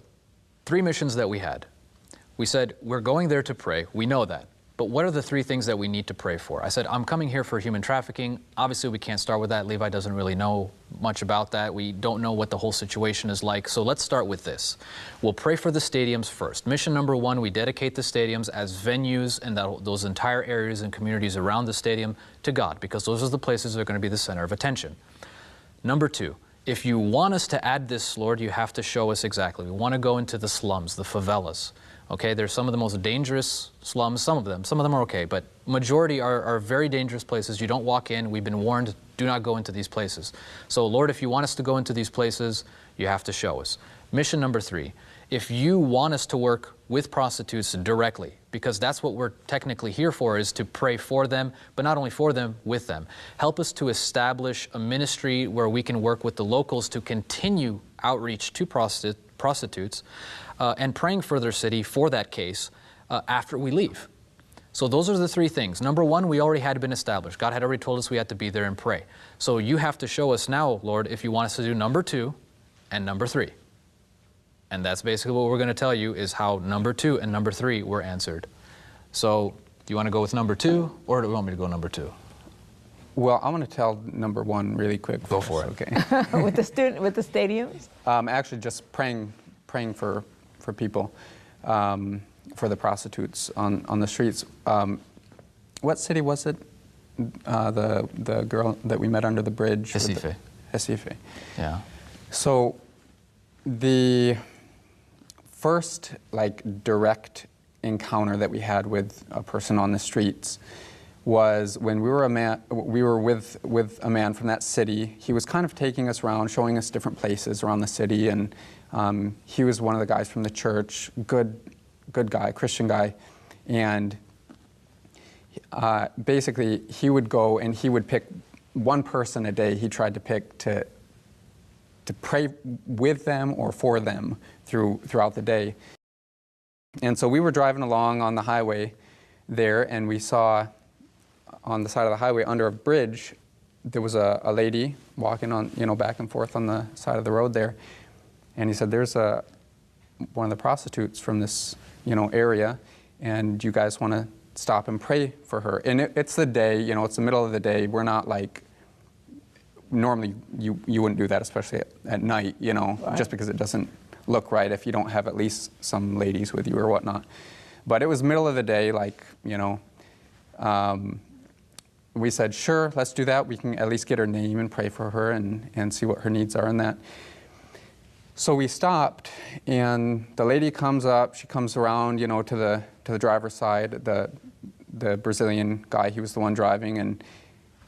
[SPEAKER 2] 3 missions that we had. We said we're going there to pray. We know that. But what are the 3 things that we need to pray for? I said, I'm coming here for human trafficking. Obviously, we can't start with that. Levi doesn't really know much about that. We don't know what the whole situation is like. So let's start with this. We'll pray for the stadiums first. Mission number 1, we dedicate the stadiums as venues and those entire areas and communities around the stadium to God, because those are the places that are going to be the center of attention. Number 2, if you want us to add this, Lord, you have to show us exactly. We want to go into the slums, the favelas. Okay, they're some of the most dangerous slums, some of them are okay, but majority are very dangerous places. You don't walk in. We've been warned, do not go into these places. So Lord, if you want us to go into these places, you have to show us. Mission number 3, if you want us to work with prostitutes directly, because that's what we're technically here for, is to pray for them, but not only for them, with them. Help us to establish a ministry where we can work with the locals to continue outreach to prostitutes, and praying for their city for that case after we leave. So those are the 3 things. Number 1, we already had been established. God had already told us we had to be there and pray. So you have to show us now, Lord, if you want us to do number 2 and number 3. And that's basically what we're going to tell you, is how number 2 and number 3 were answered. So do you want to go with number 2, or do you want me to go number 2?
[SPEAKER 3] Well, I want to tell number 1 really quick.
[SPEAKER 2] Go for it.
[SPEAKER 3] Okay.
[SPEAKER 1] with the stadiums?
[SPEAKER 3] Actually, just praying for people, for the prostitutes on the streets. What city was it? The girl that we met under the bridge.
[SPEAKER 2] Recife.
[SPEAKER 3] Recife.
[SPEAKER 2] Yeah.
[SPEAKER 3] So the first direct encounter that we had with a person on the streets was when we were with a man from that city. He was kind of taking us around, showing us different places around the city, and he was one of the guys from the church, good guy, Christian guy, and basically he would go and he would pick one person a day he tried to pick to pray with them or for them throughout the day. And so we were driving along on the highway there, and we saw on the side of the highway under a bridge, there was a lady walking on, back and forth on the side of the road there. And he said, there's one of the prostitutes from this, area, and do you guys want to stop and pray for her? And it's the day, it's the middle of the day. We're not like, normally you wouldn't do that, especially at night,
[SPEAKER 1] Right.
[SPEAKER 3] just because it doesn't look right if you don't have at least some ladies with you or whatnot. But it was middle of the day, like, we said, sure, let's do that. We can at least get her name and pray for her and see what her needs are in that. So we stopped, and the lady comes up. She comes around, to the driver's side. The Brazilian guy, he was the one driving, and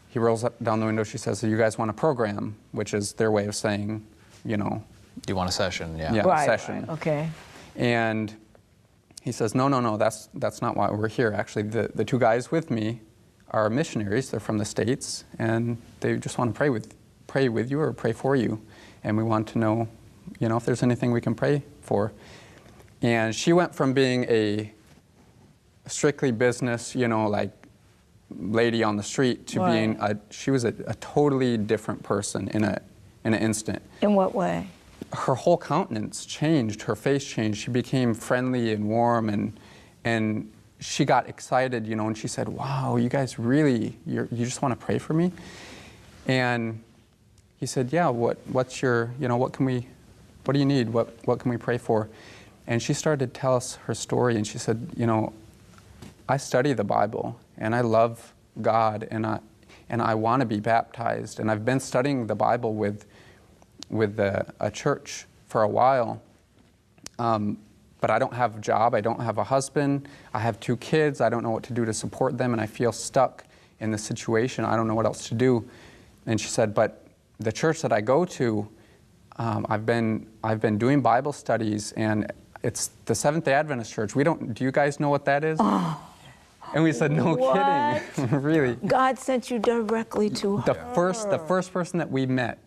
[SPEAKER 3] he rolls up down the window. She says, "So you guys want a program?" Which is their way of saying,
[SPEAKER 2] Do you want a session? Yeah.
[SPEAKER 3] Yeah,
[SPEAKER 1] Right,
[SPEAKER 3] session.
[SPEAKER 1] right, okay.
[SPEAKER 3] And he says, no, that's not why we're here. Actually, the two guys with me are missionaries. They're from the States, and they just want to pray with you or pray for you. And we want to know, if there's anything we can pray for. And she went from being a strictly business, like lady on the street to
[SPEAKER 1] Right.
[SPEAKER 3] being she was a totally different person in an instant.
[SPEAKER 1] In what way?
[SPEAKER 3] Her whole countenance changed, her face changed. She became friendly and warm, and she got excited, and she said, "Wow, you guys really, you just want to pray for me?" And he said, "Yeah, what's your, what do you need? What can we pray for?" And she started to tell us her story, and she said, "I study the Bible, and I love God, and I want to be baptized, and I've been studying the Bible with a church for a while, but I don't have a job, I don't have a husband, I have 2 kids, I don't know what to do to support them, and I feel stuck in this situation, I don't know what else to do." And she said, "But the church that I go to, I've been doing Bible studies, and it's the Seventh-day Adventist Church. Do you guys know what that is?"
[SPEAKER 1] Oh.
[SPEAKER 3] And we said, "No
[SPEAKER 1] What?
[SPEAKER 3] kidding, really."
[SPEAKER 1] God sent you directly to her.
[SPEAKER 3] The first person that we met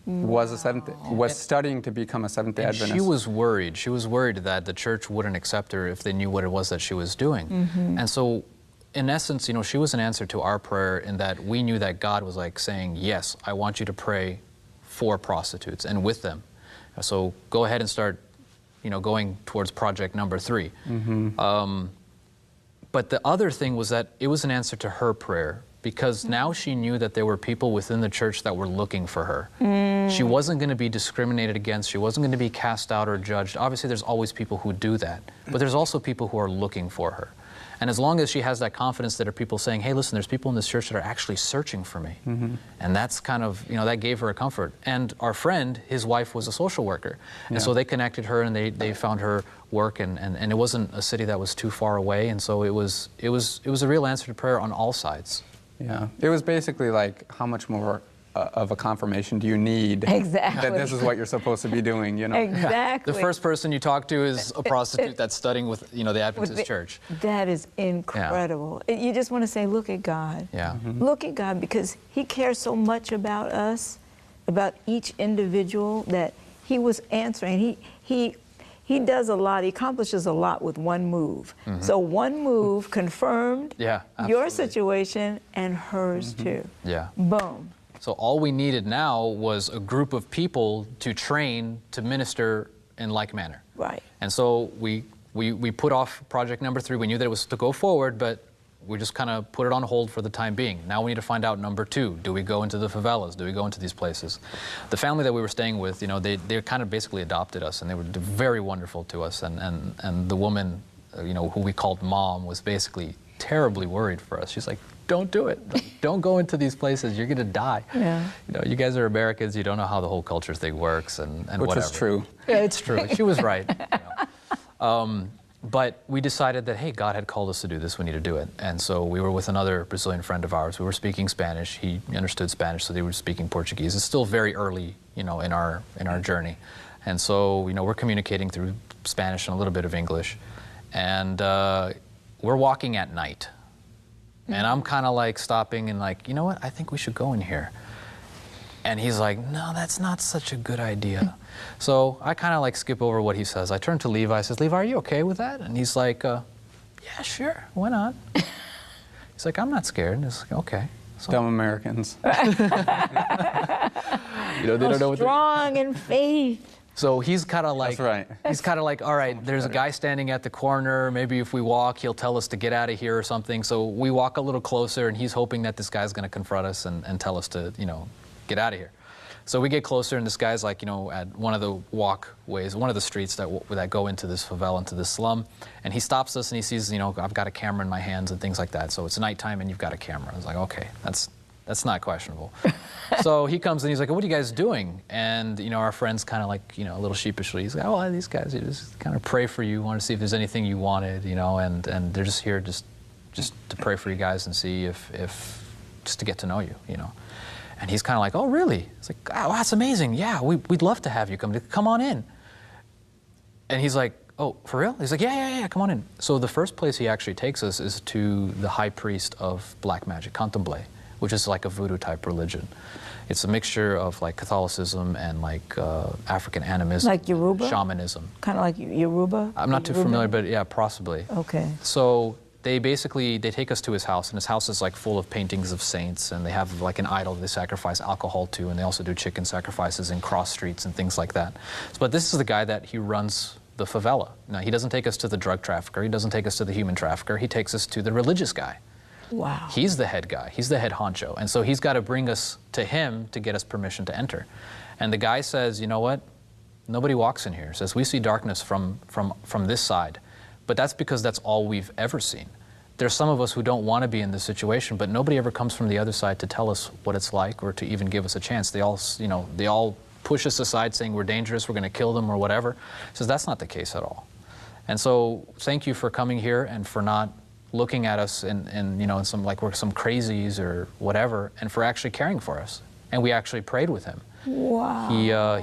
[SPEAKER 3] was was studying to become a Seventh-day Adventist.
[SPEAKER 2] She was worried. She was worried that the church wouldn't accept her if they knew what it was that she was doing. And so, in essence, she was an answer to our prayer in that we knew that God was like saying, "Yes, I want you to pray for prostitutes and with them. So go ahead and start, going towards project number 3." But the other thing was that it was an answer to her prayer, because now she knew that there were people within the church that were looking for her. She wasn't going to be discriminated against. She wasn't going to be cast out or judged. Obviously, there's always people who do that, but there's also people who are looking for her. And as long as she has that confidence that there are people saying, "Hey, listen, there's people in this church that are actually searching for me." And that's kind of, that gave her a comfort. And our friend, his wife was a social worker. And so they connected her, and they found her work, and it wasn't a city that was too far away. And so it was a real answer to prayer on all sides.
[SPEAKER 3] Yeah, it was basically like, how much more of a confirmation do you need
[SPEAKER 1] Exactly.
[SPEAKER 3] that this is what you're supposed to be doing,
[SPEAKER 1] Exactly.
[SPEAKER 2] The first person you talk to is a prostitute that's studying with, the Adventist church.
[SPEAKER 1] That is incredible. You just want to say, look at God.
[SPEAKER 2] Yeah.
[SPEAKER 1] Look at God, because He cares so much about us, about each individual, that He was answering. He does a lot. He accomplishes a lot with one move. So one move confirmed your
[SPEAKER 2] absolutely.
[SPEAKER 1] situation and hers too.
[SPEAKER 2] Yeah.
[SPEAKER 1] Boom.
[SPEAKER 2] So all we needed now was a group of people to train to minister in like manner.
[SPEAKER 1] Right.
[SPEAKER 2] And so we put off project number 3. We knew that it was to go forward, but we just kind of put it on hold for the time being. Now we need to find out number 2. Do we go into the favelas? Do we go into these places? The family that we were staying with, they kind of basically adopted us, and they were very wonderful to us. And the woman, who we called Mom, was basically terribly worried for us. She's like, "Don't do it. Don't go into these places. You're going to die.
[SPEAKER 1] Yeah.
[SPEAKER 2] You guys are Americans. You don't know how the whole culture thing works," and
[SPEAKER 3] Which
[SPEAKER 2] whatever.
[SPEAKER 3] is true.
[SPEAKER 2] Yeah, it's true. She was right. But we decided that, hey, God had called us to do this. We need to do it. And so we were with another Brazilian friend of ours. We were speaking Spanish. He understood Spanish, so they were speaking Portuguese. It's still very early, in our journey. And so, we're communicating through Spanish and a little bit of English. And we're walking at night. And I'm kind of like stopping and like, you know what, I think we should go in here. And he's like, no, that's not such a good idea. So I kind of like skip over what he says. I turn to Levi, I says, Levi, are you okay with that? And he's like, yeah, sure, why not? He's like, I'm not scared. And it's like, okay. So,
[SPEAKER 3] Dumb Americans.
[SPEAKER 2] you know, they don't know what
[SPEAKER 1] strong in faith.
[SPEAKER 2] So he's kind of like,
[SPEAKER 3] That's right.
[SPEAKER 2] He's kind of like, all right, there's a guy standing at the corner. Maybe if we walk, he'll tell us to get out of here or something. So we walk a little closer, and he's hoping that this guy's going to confront us and tell us to, you know, get out of here. So we get closer, and this guy's like, you know, at one of the walkways, one of the streets that go into this favela, into this slum. And he stops us, and he sees, you know, I've got a camera in my hands and things like that. So it's nighttime, and you've got a camera. I was like, okay, that's not questionable. So he comes and he's like, what are you guys doing? And, you know, our friend's kind of like, you know, a little sheepishly, he's like, oh, these guys, you just kind of pray for you, want to see if there's anything you wanted, you know, and they're just here just to pray for you guys and see if just to get to know you, you know. And he's kind of like, oh, really? It's like, oh, that's amazing. Yeah, we'd love to have you come on in. And he's like, oh, for real? He's like, yeah, come on in. So the first place he actually takes us is to the high priest of black magic, Candomblé, which is like a voodoo type religion. It's a mixture of like Catholicism and like African animism.
[SPEAKER 1] Like Yoruba?
[SPEAKER 2] Shamanism.
[SPEAKER 1] Kind of like Yoruba?
[SPEAKER 2] I'm not too familiar, but yeah, possibly.
[SPEAKER 1] Okay.
[SPEAKER 2] So they take us to his house, and his house is like full of paintings of saints, and they have like an idol they sacrifice alcohol to, and they also do chicken sacrifices in cross streets and things like that. But this is the guy that he runs the favela. Now, he doesn't take us to the drug trafficker, he doesn't take us to the human trafficker, he takes us to the religious guy.
[SPEAKER 1] Wow.
[SPEAKER 2] He's the head guy, he's the head honcho, and so he's got to bring us to him to get us permission to enter. And the guy says, you know what, nobody walks in here. He says, we see darkness from this side. But that's because that's all we've ever seen. There's some of us who don't want to be in this situation, but nobody ever comes from the other side to tell us what it's like or to even give us a chance. They all push us aside saying we're dangerous, we're going to kill them or whatever. He says that's not the case at all. And so thank you for coming here and for not looking at us in some like we're some crazies or whatever, and for actually caring for us. And we actually prayed with him.
[SPEAKER 1] Wow.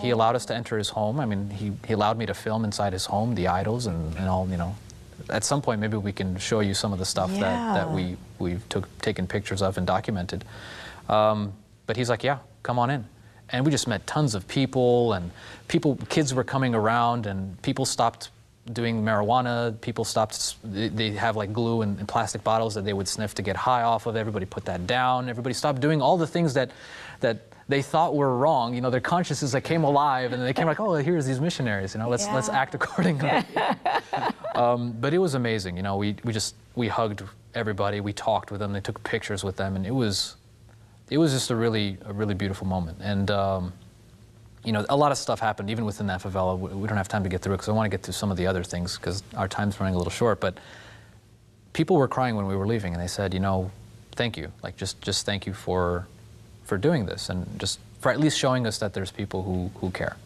[SPEAKER 2] He allowed us to enter his home. I mean, he allowed me to film inside his home, the idols and all, you know. At some point, maybe we can show you some of the stuff that we've taken pictures of and documented. But he's like, yeah, come on in. And we just met tons of people, and kids were coming around, and people stopped doing marijuana. People stopped, they have like glue and plastic bottles that they would sniff to get high off of. Everybody put that down. Everybody stopped doing all the things that they thought were wrong. You know, their consciences that came alive, and they came like, oh, here's these missionaries, you know, let's act accordingly. But it was amazing, you know, we hugged everybody, we talked with them, they took pictures with them, and it was just a really beautiful moment. And you know, a lot of stuff happened even within that favela. We don't have time to get through it because I want to get through some of the other things because our time's running a little short. But people were crying when we were leaving, and they said, you know, thank you, like just thank you for doing this, and just for at least showing us that there's people who care.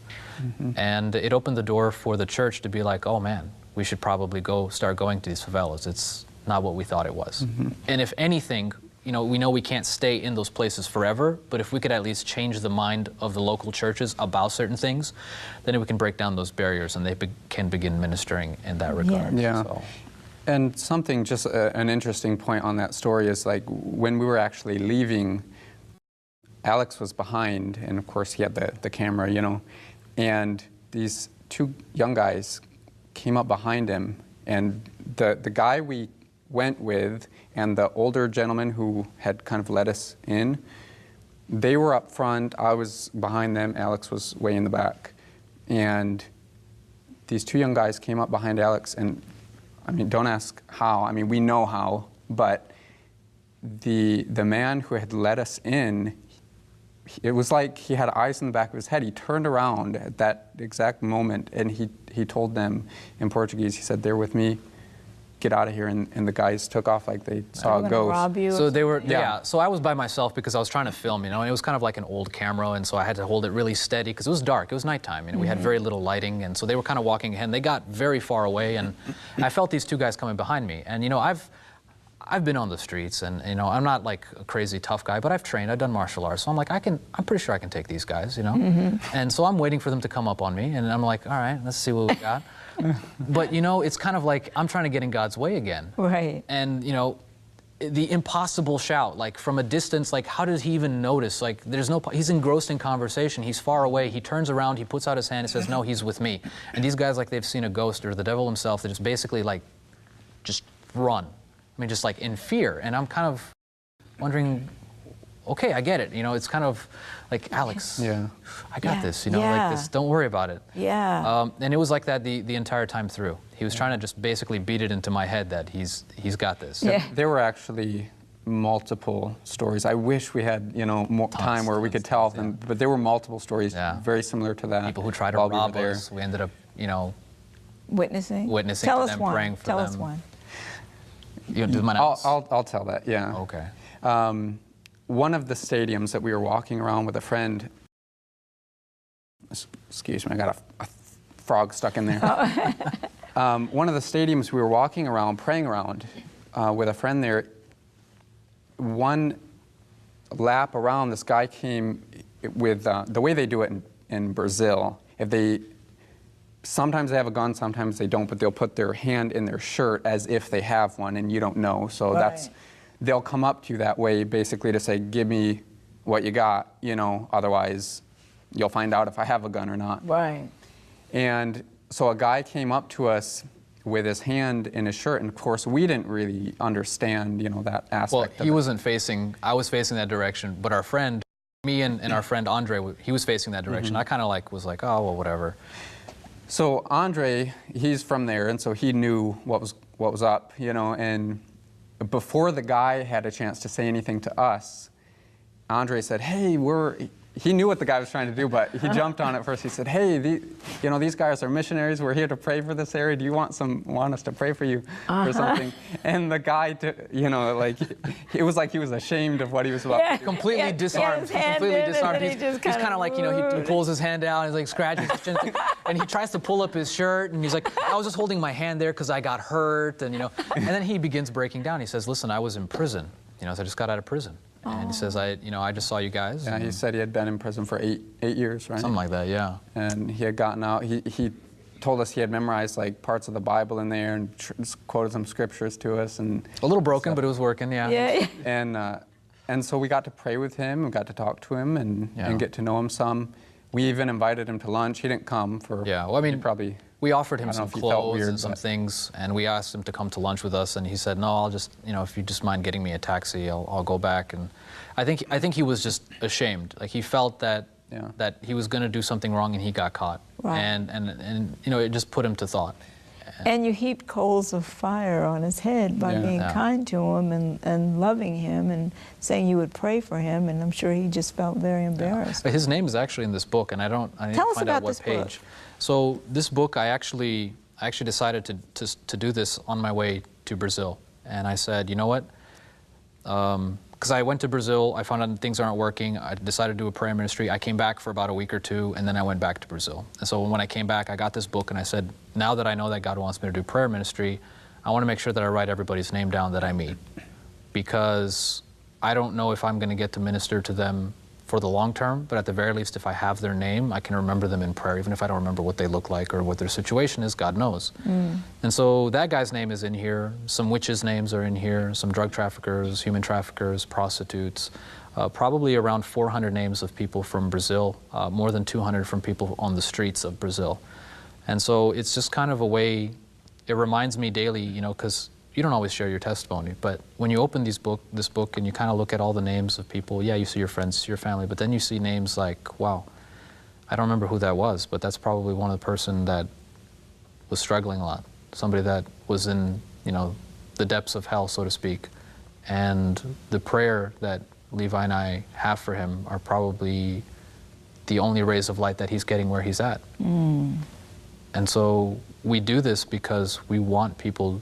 [SPEAKER 2] Mm-hmm. And it opened the door for the church to be like, oh man, we should probably start going to these favelas. It's not what we thought it was. Mm-hmm. And if anything, you know we can't stay in those places forever, but if we could at least change the mind of the local churches about certain things, then we can break down those barriers, and they can begin ministering in that regard.
[SPEAKER 3] Yeah.
[SPEAKER 2] So.
[SPEAKER 3] And something, just an interesting point on that story is like when we were actually leaving, Alex was behind, and of course he had the camera, you know, and these two young guys came up behind him, and the guy we went with and the older gentleman who had kind of let us in, they were up front, I was behind them, Alex was way in the back. And these two young guys came up behind Alex, and I mean, don't ask how, I mean, we know how, but the man who had let us in, it was like he had eyes in the back of his head. He turned around at that exact moment, and he told them in Portuguese, he said, they're with me, get out of here, and the guys took off like they saw a ghost.
[SPEAKER 1] Rob you
[SPEAKER 2] so they were, so I was by myself because I was trying to film, you know, and it was kind of like an old camera, and so I had to hold it really steady because it was dark, it was nighttime, you know, we had very little lighting, and so they were kind of walking ahead, and they got very far away, and I felt these two guys coming behind me, and you know, I've been on the streets, and you know, I'm not like a crazy tough guy, but I've trained, I've done martial arts, so I'm like, I'm pretty sure I can take these guys, you know? And so I'm waiting for them to come up on me, and I'm like, all right, let's see what we got. But you know, it's kind of like I'm trying to get in God's way again.
[SPEAKER 1] Right.
[SPEAKER 2] And you know, the impossible shout, like from a distance, like how does he even notice? Like there's no, he's engrossed in conversation, he's far away, he turns around, he puts out his hand and says, no, he's with me. And these guys, like they've seen a ghost or the devil himself, they just basically like, just run. I mean, just like in fear. And I'm kind of wondering, okay, I get it. You know, it's kind of like, Alex, I got this, you know, like this, don't worry about it.
[SPEAKER 1] Yeah.
[SPEAKER 2] And it was like that the entire time through. He was trying to just basically beat it into my head that he's got this.
[SPEAKER 1] Yeah.
[SPEAKER 3] There were actually multiple stories. I wish we had, you know, more time where we could tell them, but there were multiple stories very similar to that.
[SPEAKER 2] People who tried to rob us, we ended up, you know,
[SPEAKER 1] witnessing
[SPEAKER 2] Tell
[SPEAKER 1] for
[SPEAKER 2] us
[SPEAKER 1] them,
[SPEAKER 2] one.
[SPEAKER 1] praying for them.
[SPEAKER 2] Tell us one. You do mine else?
[SPEAKER 3] I'll tell that, yeah.
[SPEAKER 2] Okay.
[SPEAKER 3] One of the stadiums that we were walking around with a friend, excuse me, I got a frog stuck in there. One of the stadiums we were walking around, praying around with a friend there, one lap around, this guy came with, the way they do it in Brazil, sometimes they have a gun, sometimes they don't, but they'll put their hand in their shirt as if they have one and you don't know. So they'll come up to you that way basically to say, give me what you got, you know, otherwise you'll find out if I have a gun or not.
[SPEAKER 1] Right.
[SPEAKER 3] And so a guy came up to us with his hand in his shirt, and of course we didn't really understand, you know, that aspect
[SPEAKER 2] well,
[SPEAKER 3] of
[SPEAKER 2] he
[SPEAKER 3] it.
[SPEAKER 2] wasn't facing, I was facing that direction, but our friend, me and our friend Andre, he was facing that direction. I kind of like was like, oh, well, whatever.
[SPEAKER 3] So Andre, he's from there, and so he knew what was up, you know, and before the guy had a chance to say anything to us, Andre said, hey, he knew what the guy was trying to do, but he jumped on it first. He said, hey, you know, these guys are missionaries. We're here to pray for this area. Do you want us to pray for you or something? And the guy, you know, like, it was like he was ashamed of what he was about to do.
[SPEAKER 2] Completely disarmed. Completely disarmed. He's kind of like, you know, he pulls his hand down, he's like scratches his chin, and he tries to pull up his shirt, and he's like, I was just holding my hand there because I got hurt, and you know, and then he begins breaking down. He says, listen, I was in prison. You know, so I just got out of prison. And he says, I just saw you guys.
[SPEAKER 3] Yeah, he said he had been in prison for eight years, right?
[SPEAKER 2] Something like that, yeah.
[SPEAKER 3] And he had gotten out. He told us he had memorized like parts of the Bible in there and quoted some scriptures to us. And
[SPEAKER 2] a little broken, but it was working, yeah.
[SPEAKER 3] And so we got to pray with him, we got to talk to him and get to know him some. We even invited him to lunch. He didn't come for.
[SPEAKER 2] Yeah, well, I mean,
[SPEAKER 3] probably.
[SPEAKER 2] We offered him some clothes and some things, and we asked him to come to lunch with us, and he said, no, I'll just, you know, if you just mind getting me a taxi, I'll go back. And I think he was just ashamed. Like he felt that that he was going to do something wrong and he got caught.
[SPEAKER 1] Right.
[SPEAKER 2] And you know, it just put him to thought.
[SPEAKER 1] And you heaped coals of fire on his head by being kind to him and loving him and saying you would pray for him, and I'm sure he just felt very embarrassed.
[SPEAKER 2] His name is actually in this book, and I didn't find out what page. So this book, I actually decided to do this on my way to Brazil, and I said, you know what? Because I went to Brazil, I found out things aren't working. I decided to do a prayer ministry. I came back for about a week or two, and then I went back to Brazil. And so when I came back, I got this book, and I said, now that I know that God wants me to do prayer ministry, I want to make sure that I write everybody's name down that I meet, because I don't know if I'm going to get to minister to them for the long term, but at the very least, if I have their name, I can remember them in prayer, even if I don't remember what they look like or what their situation is, God knows. And so that guy's name is in here, some witches' names are in here, some drug traffickers, human traffickers, prostitutes, probably around 400 names of people from Brazil, more than 200 from people on the streets of Brazil. And so it's just kind of a way, it reminds me daily, you know, because you don't always share your testimony, but when you open this book and you kind of look at all the names of people, yeah, you see your friends, your family, but then you see names like, wow, I don't remember who that was, but that's probably one of the person that was struggling a lot, somebody that was in, you know, the depths of hell, so to speak. And the prayer that Levi and I have for him are probably the only rays of light that he's getting where he's at. And so we do this because we want people,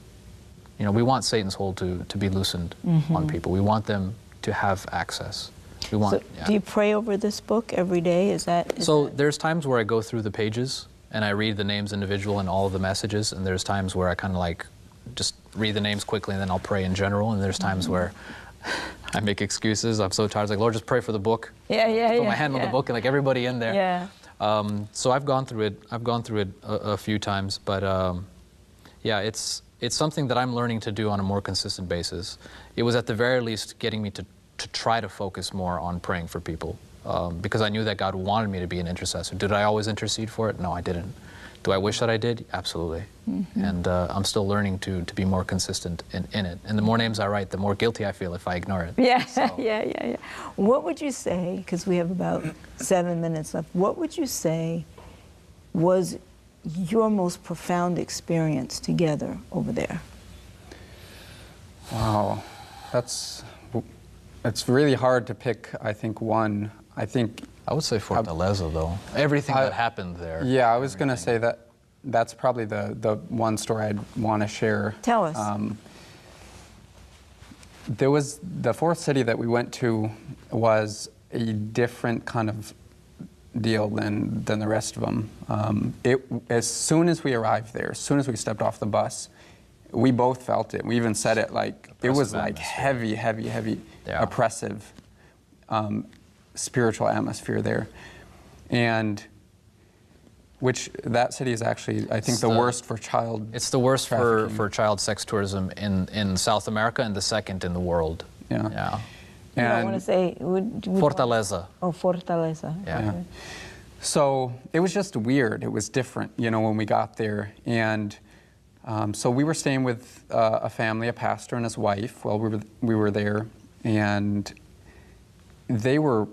[SPEAKER 2] you know, we want Satan's hold to be loosened on people. We want them to have access. We want.
[SPEAKER 1] So do you pray over this book every day? There's
[SPEAKER 2] times where I go through the pages and I read the names individual and all of the messages, and there's times where I kind of like just read the names quickly and then I'll pray in general, and there's times where I make excuses. I'm so tired. It's like, Lord, just pray for the book. Put my hand on the book and like everybody in there. So I've gone through it. I've gone through it a few times, but yeah, it's something that I'm learning to do on a more consistent basis. It was at the very least getting me to try to focus more on praying for people, because I knew that God wanted me to be an intercessor. Did I always intercede for it? No, I didn't. Do I wish that I did? Absolutely. And I'm still learning to be more consistent in it. And the more names I write, the more guilty I feel if I ignore it.
[SPEAKER 1] Yeah,
[SPEAKER 2] So,
[SPEAKER 1] yeah. What would you say, because we have about 7 minutes left, what would you say was your most profound experience together over there?
[SPEAKER 3] Wow, it's really hard to pick, I think, one.
[SPEAKER 2] I would say Fortaleza, though. Everything that happened there.
[SPEAKER 3] Yeah, I was going to say that's probably the one story I'd want to share.
[SPEAKER 1] Tell us.
[SPEAKER 3] There was the fourth city that we went to was a different kind of deal than the rest of them. As soon as we arrived there, as soon as we stepped off the bus, we both felt it. We even said it like, it was like heavy, oppressive spiritual atmosphere there. And which that city is actually, I think, the worst for child
[SPEAKER 2] It's the worst
[SPEAKER 3] trafficking.
[SPEAKER 2] for child sex tourism in South America and the second in the world.
[SPEAKER 3] Yeah.
[SPEAKER 1] You don't want to say...
[SPEAKER 2] Fortaleza.
[SPEAKER 1] Fortaleza.
[SPEAKER 2] Yeah.
[SPEAKER 1] Okay.
[SPEAKER 3] So it was just weird. It was different, when we got there. And so we were staying with a family, a pastor and his wife, while we were there. And they were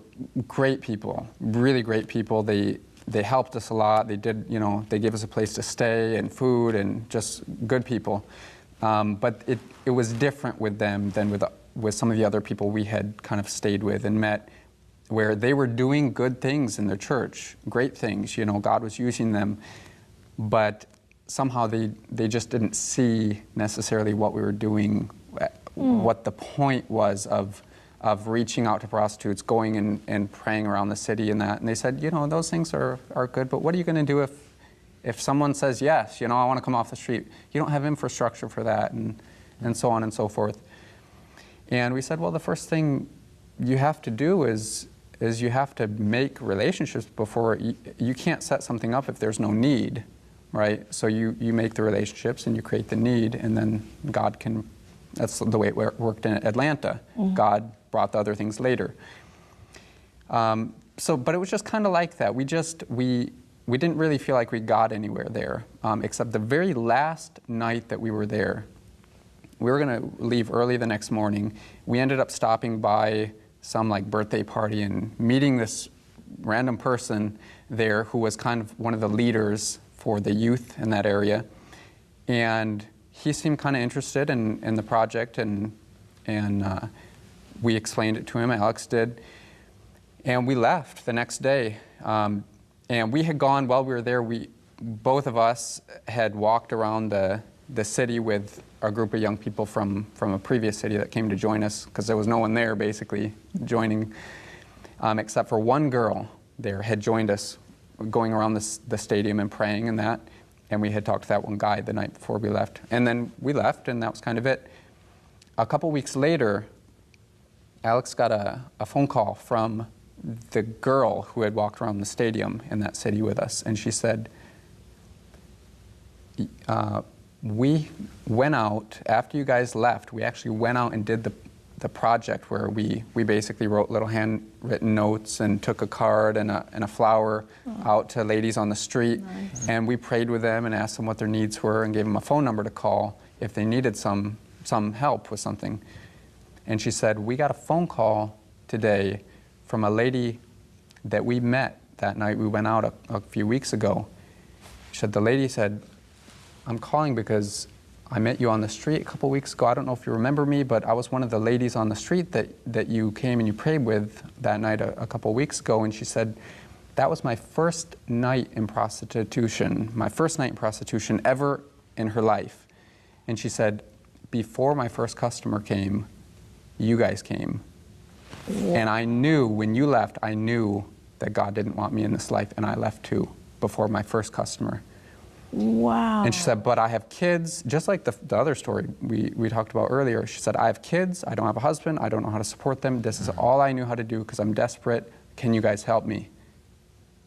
[SPEAKER 3] great people, really great people. They helped us a lot. They did, they gave us a place to stay and food and just good people. But it was different with them than with some of the other people we had kind of stayed with and met, where they were doing good things in their church, great things. God was using them, but somehow they just didn't see necessarily what we were doing, what the point was of reaching out to prostitutes, going and praying around the city and that. And they said, those things are good, but what are you going to do if someone says, yes, I want to come off the street? You don't have infrastructure for that, and so on and so forth. And we said, well, the first thing you have to do is you have to make relationships before, you can't set something up if there's no need, right? So you make the relationships and you create the need, and then God can, that's the way it worked in Atlanta. God brought the other things later. But it was just kind of like that. We didn't really feel like we got anywhere there, except the very last night that we were there. We were going to leave early the next morning. We ended up stopping by some birthday party and meeting this random person there who was kind of one of the leaders for the youth in that area. And he seemed kind of interested in the project, and we explained it to him, Alex did. And we left the next day. And we had gone, while we were there, both of us had walked around the city with a group of young people from a previous city that came to join us, because there was no one there basically joining, except for one girl there had joined us going around the stadium and praying and that. And we had talked to that one guy the night before we left. And then we left, and that was kind of it. A couple weeks later, Alex got a phone call from the girl who had walked around the stadium in that city with us. And she said, we went out, after you guys left, we actually went out and did the project where we basically wrote little handwritten notes and took a card and a flower out to ladies on the street.
[SPEAKER 1] Nice.
[SPEAKER 3] And we prayed with them and asked them what their needs were and gave them a phone number to call if they needed some help with something. And she said, we got a phone call today from a lady that we met that night. We went out a few weeks ago. She said, the lady said, I'm calling because I met you on the street a couple weeks ago. I don't know if you remember me, but I was one of the ladies on the street that you came and you prayed with that night a couple weeks ago. And she said, that was my first night in prostitution, ever in her life. And she said, before my first customer came, you guys came. Yeah. And I knew, when you left, I knew that God didn't want me in this life, and I left too, before my first customer.
[SPEAKER 1] Wow.
[SPEAKER 3] And she said, but I have kids, just like the other story we talked about earlier. She said, I have kids, I don't have a husband, I don't know how to support them. This is all I knew how to do because I'm desperate. Can you guys help me?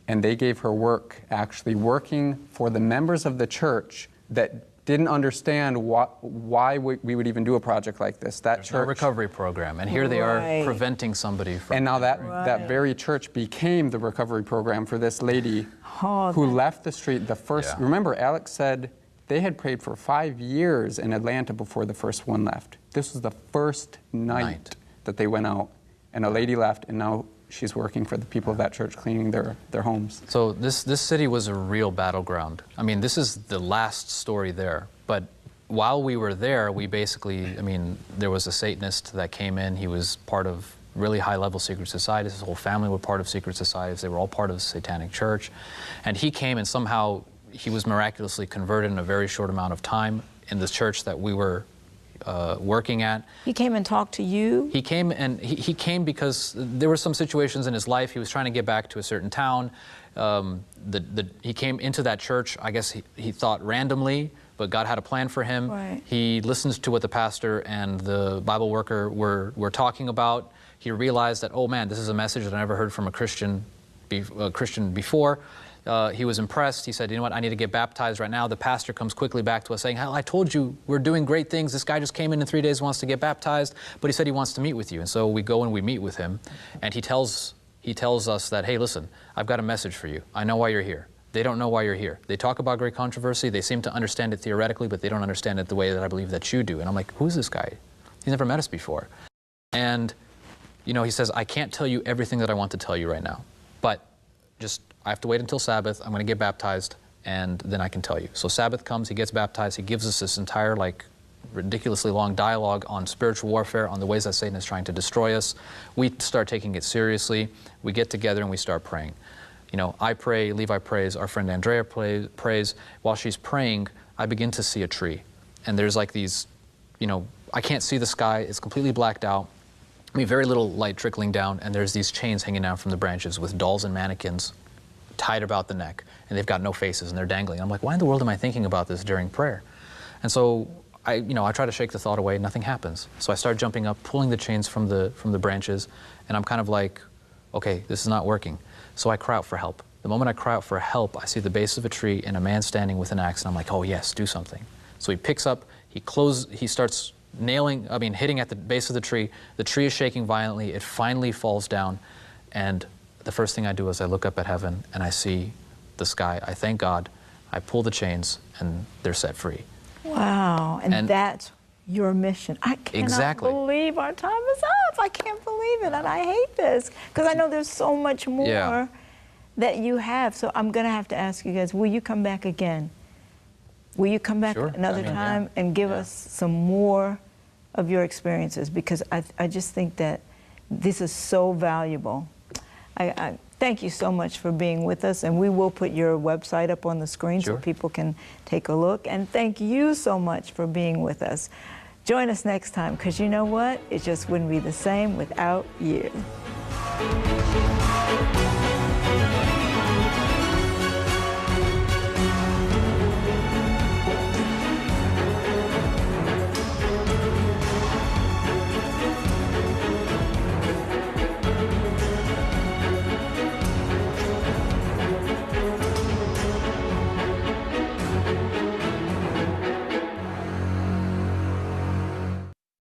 [SPEAKER 3] And they gave her work, actually working for the members of the church that didn't understand why we would even do a project like this. That
[SPEAKER 2] There's
[SPEAKER 3] church,
[SPEAKER 2] no recovery program, and here they are
[SPEAKER 1] Right.
[SPEAKER 2] preventing somebody from.
[SPEAKER 3] and now that
[SPEAKER 1] Right.
[SPEAKER 3] very church became the recovery program for this lady
[SPEAKER 1] Oh,
[SPEAKER 3] who
[SPEAKER 1] that-
[SPEAKER 3] left the street. The first,
[SPEAKER 2] Yeah.
[SPEAKER 3] remember, Alex said they had prayed for 5 years in Atlanta before the first one left. This was the first night that they went out, and a lady left, and now she's working for the people of that church, cleaning their homes.
[SPEAKER 2] So this city was a real battleground. I mean, this is the last story there. But while we were there, we basically, I mean, there was a Satanist that came in. He was part of really high-level secret societies. His whole family were part of secret societies. They were all part of the Satanic Church. And he came, and somehow he was miraculously converted in a very short amount of time in the church that we were working at.
[SPEAKER 1] He came and talked to you?
[SPEAKER 2] He came, and he came because there were some situations in his life. He was trying to get back to a certain town. He came into that church, I guess he thought randomly, but God had a plan for him.
[SPEAKER 1] Right.
[SPEAKER 2] He listened to what the pastor and the Bible worker were talking about. He realized that, oh man, this is a message that I never heard from a Christian before. He was impressed. He said, you know what, I need to get baptized right now. The pastor comes quickly back to us saying, I told you we're doing great things. This guy just came in 3 days, wants to get baptized, but he said he wants to meet with you. And so we go and we meet with him, and he tells us that, hey, listen, I've got a message for you. I know why you're here. They don't know why you're here. They talk about great controversy. They seem to understand it theoretically, but they don't understand it the way that I believe that you do. And I'm like, who's this guy? He's never met us before. And, you know, he says, I can't tell you everything that I want to tell you right now, but just I have to wait until Sabbath. I'm going to get baptized, and then I can tell you. So Sabbath comes, he gets baptized. He gives us this entire, like, ridiculously long dialogue on spiritual warfare, on the ways that Satan is trying to destroy us. We start taking it seriously. We get together and we start praying. You know, I pray, Levi prays, our friend Andrea prays. While she's praying, I begin to see a tree. And there's like these, you know, I can't see the sky. It's completely blacked out. I mean, very little light trickling down, and there's these chains hanging down from the branches with dolls and mannequins tied about the neck, and they've got no faces, and they're dangling. I'm like, why in the world am I thinking about this during prayer? And so I try to shake the thought away. Nothing happens. So I start jumping up, pulling the chains from the branches, and I'm kind of like, okay, this is not working. So I cry out for help. The moment I cry out for help, I see the base of a tree and a man standing with an axe, and I'm like, oh yes, do something. So he picks up, he starts hitting at the base of the tree. The tree is shaking violently. It finally falls down, and the first thing I do is I look up at heaven and I see the sky. I thank God. I pull the chains and they're set free.
[SPEAKER 1] Wow, and that's your mission. I cannot believe our time is up. I can't believe it, and I hate this because I know there's so much more that you have. So I'm going to have to ask you guys, will you come back again? Will you come back another time and give us some more of your experiences? Because I just think that this is so valuable. I thank you so much for being with us, and we will put your website up on the screen so people can take a look. And thank you so much for being with us. Join us next time, because you know what? It just wouldn't be the same without you.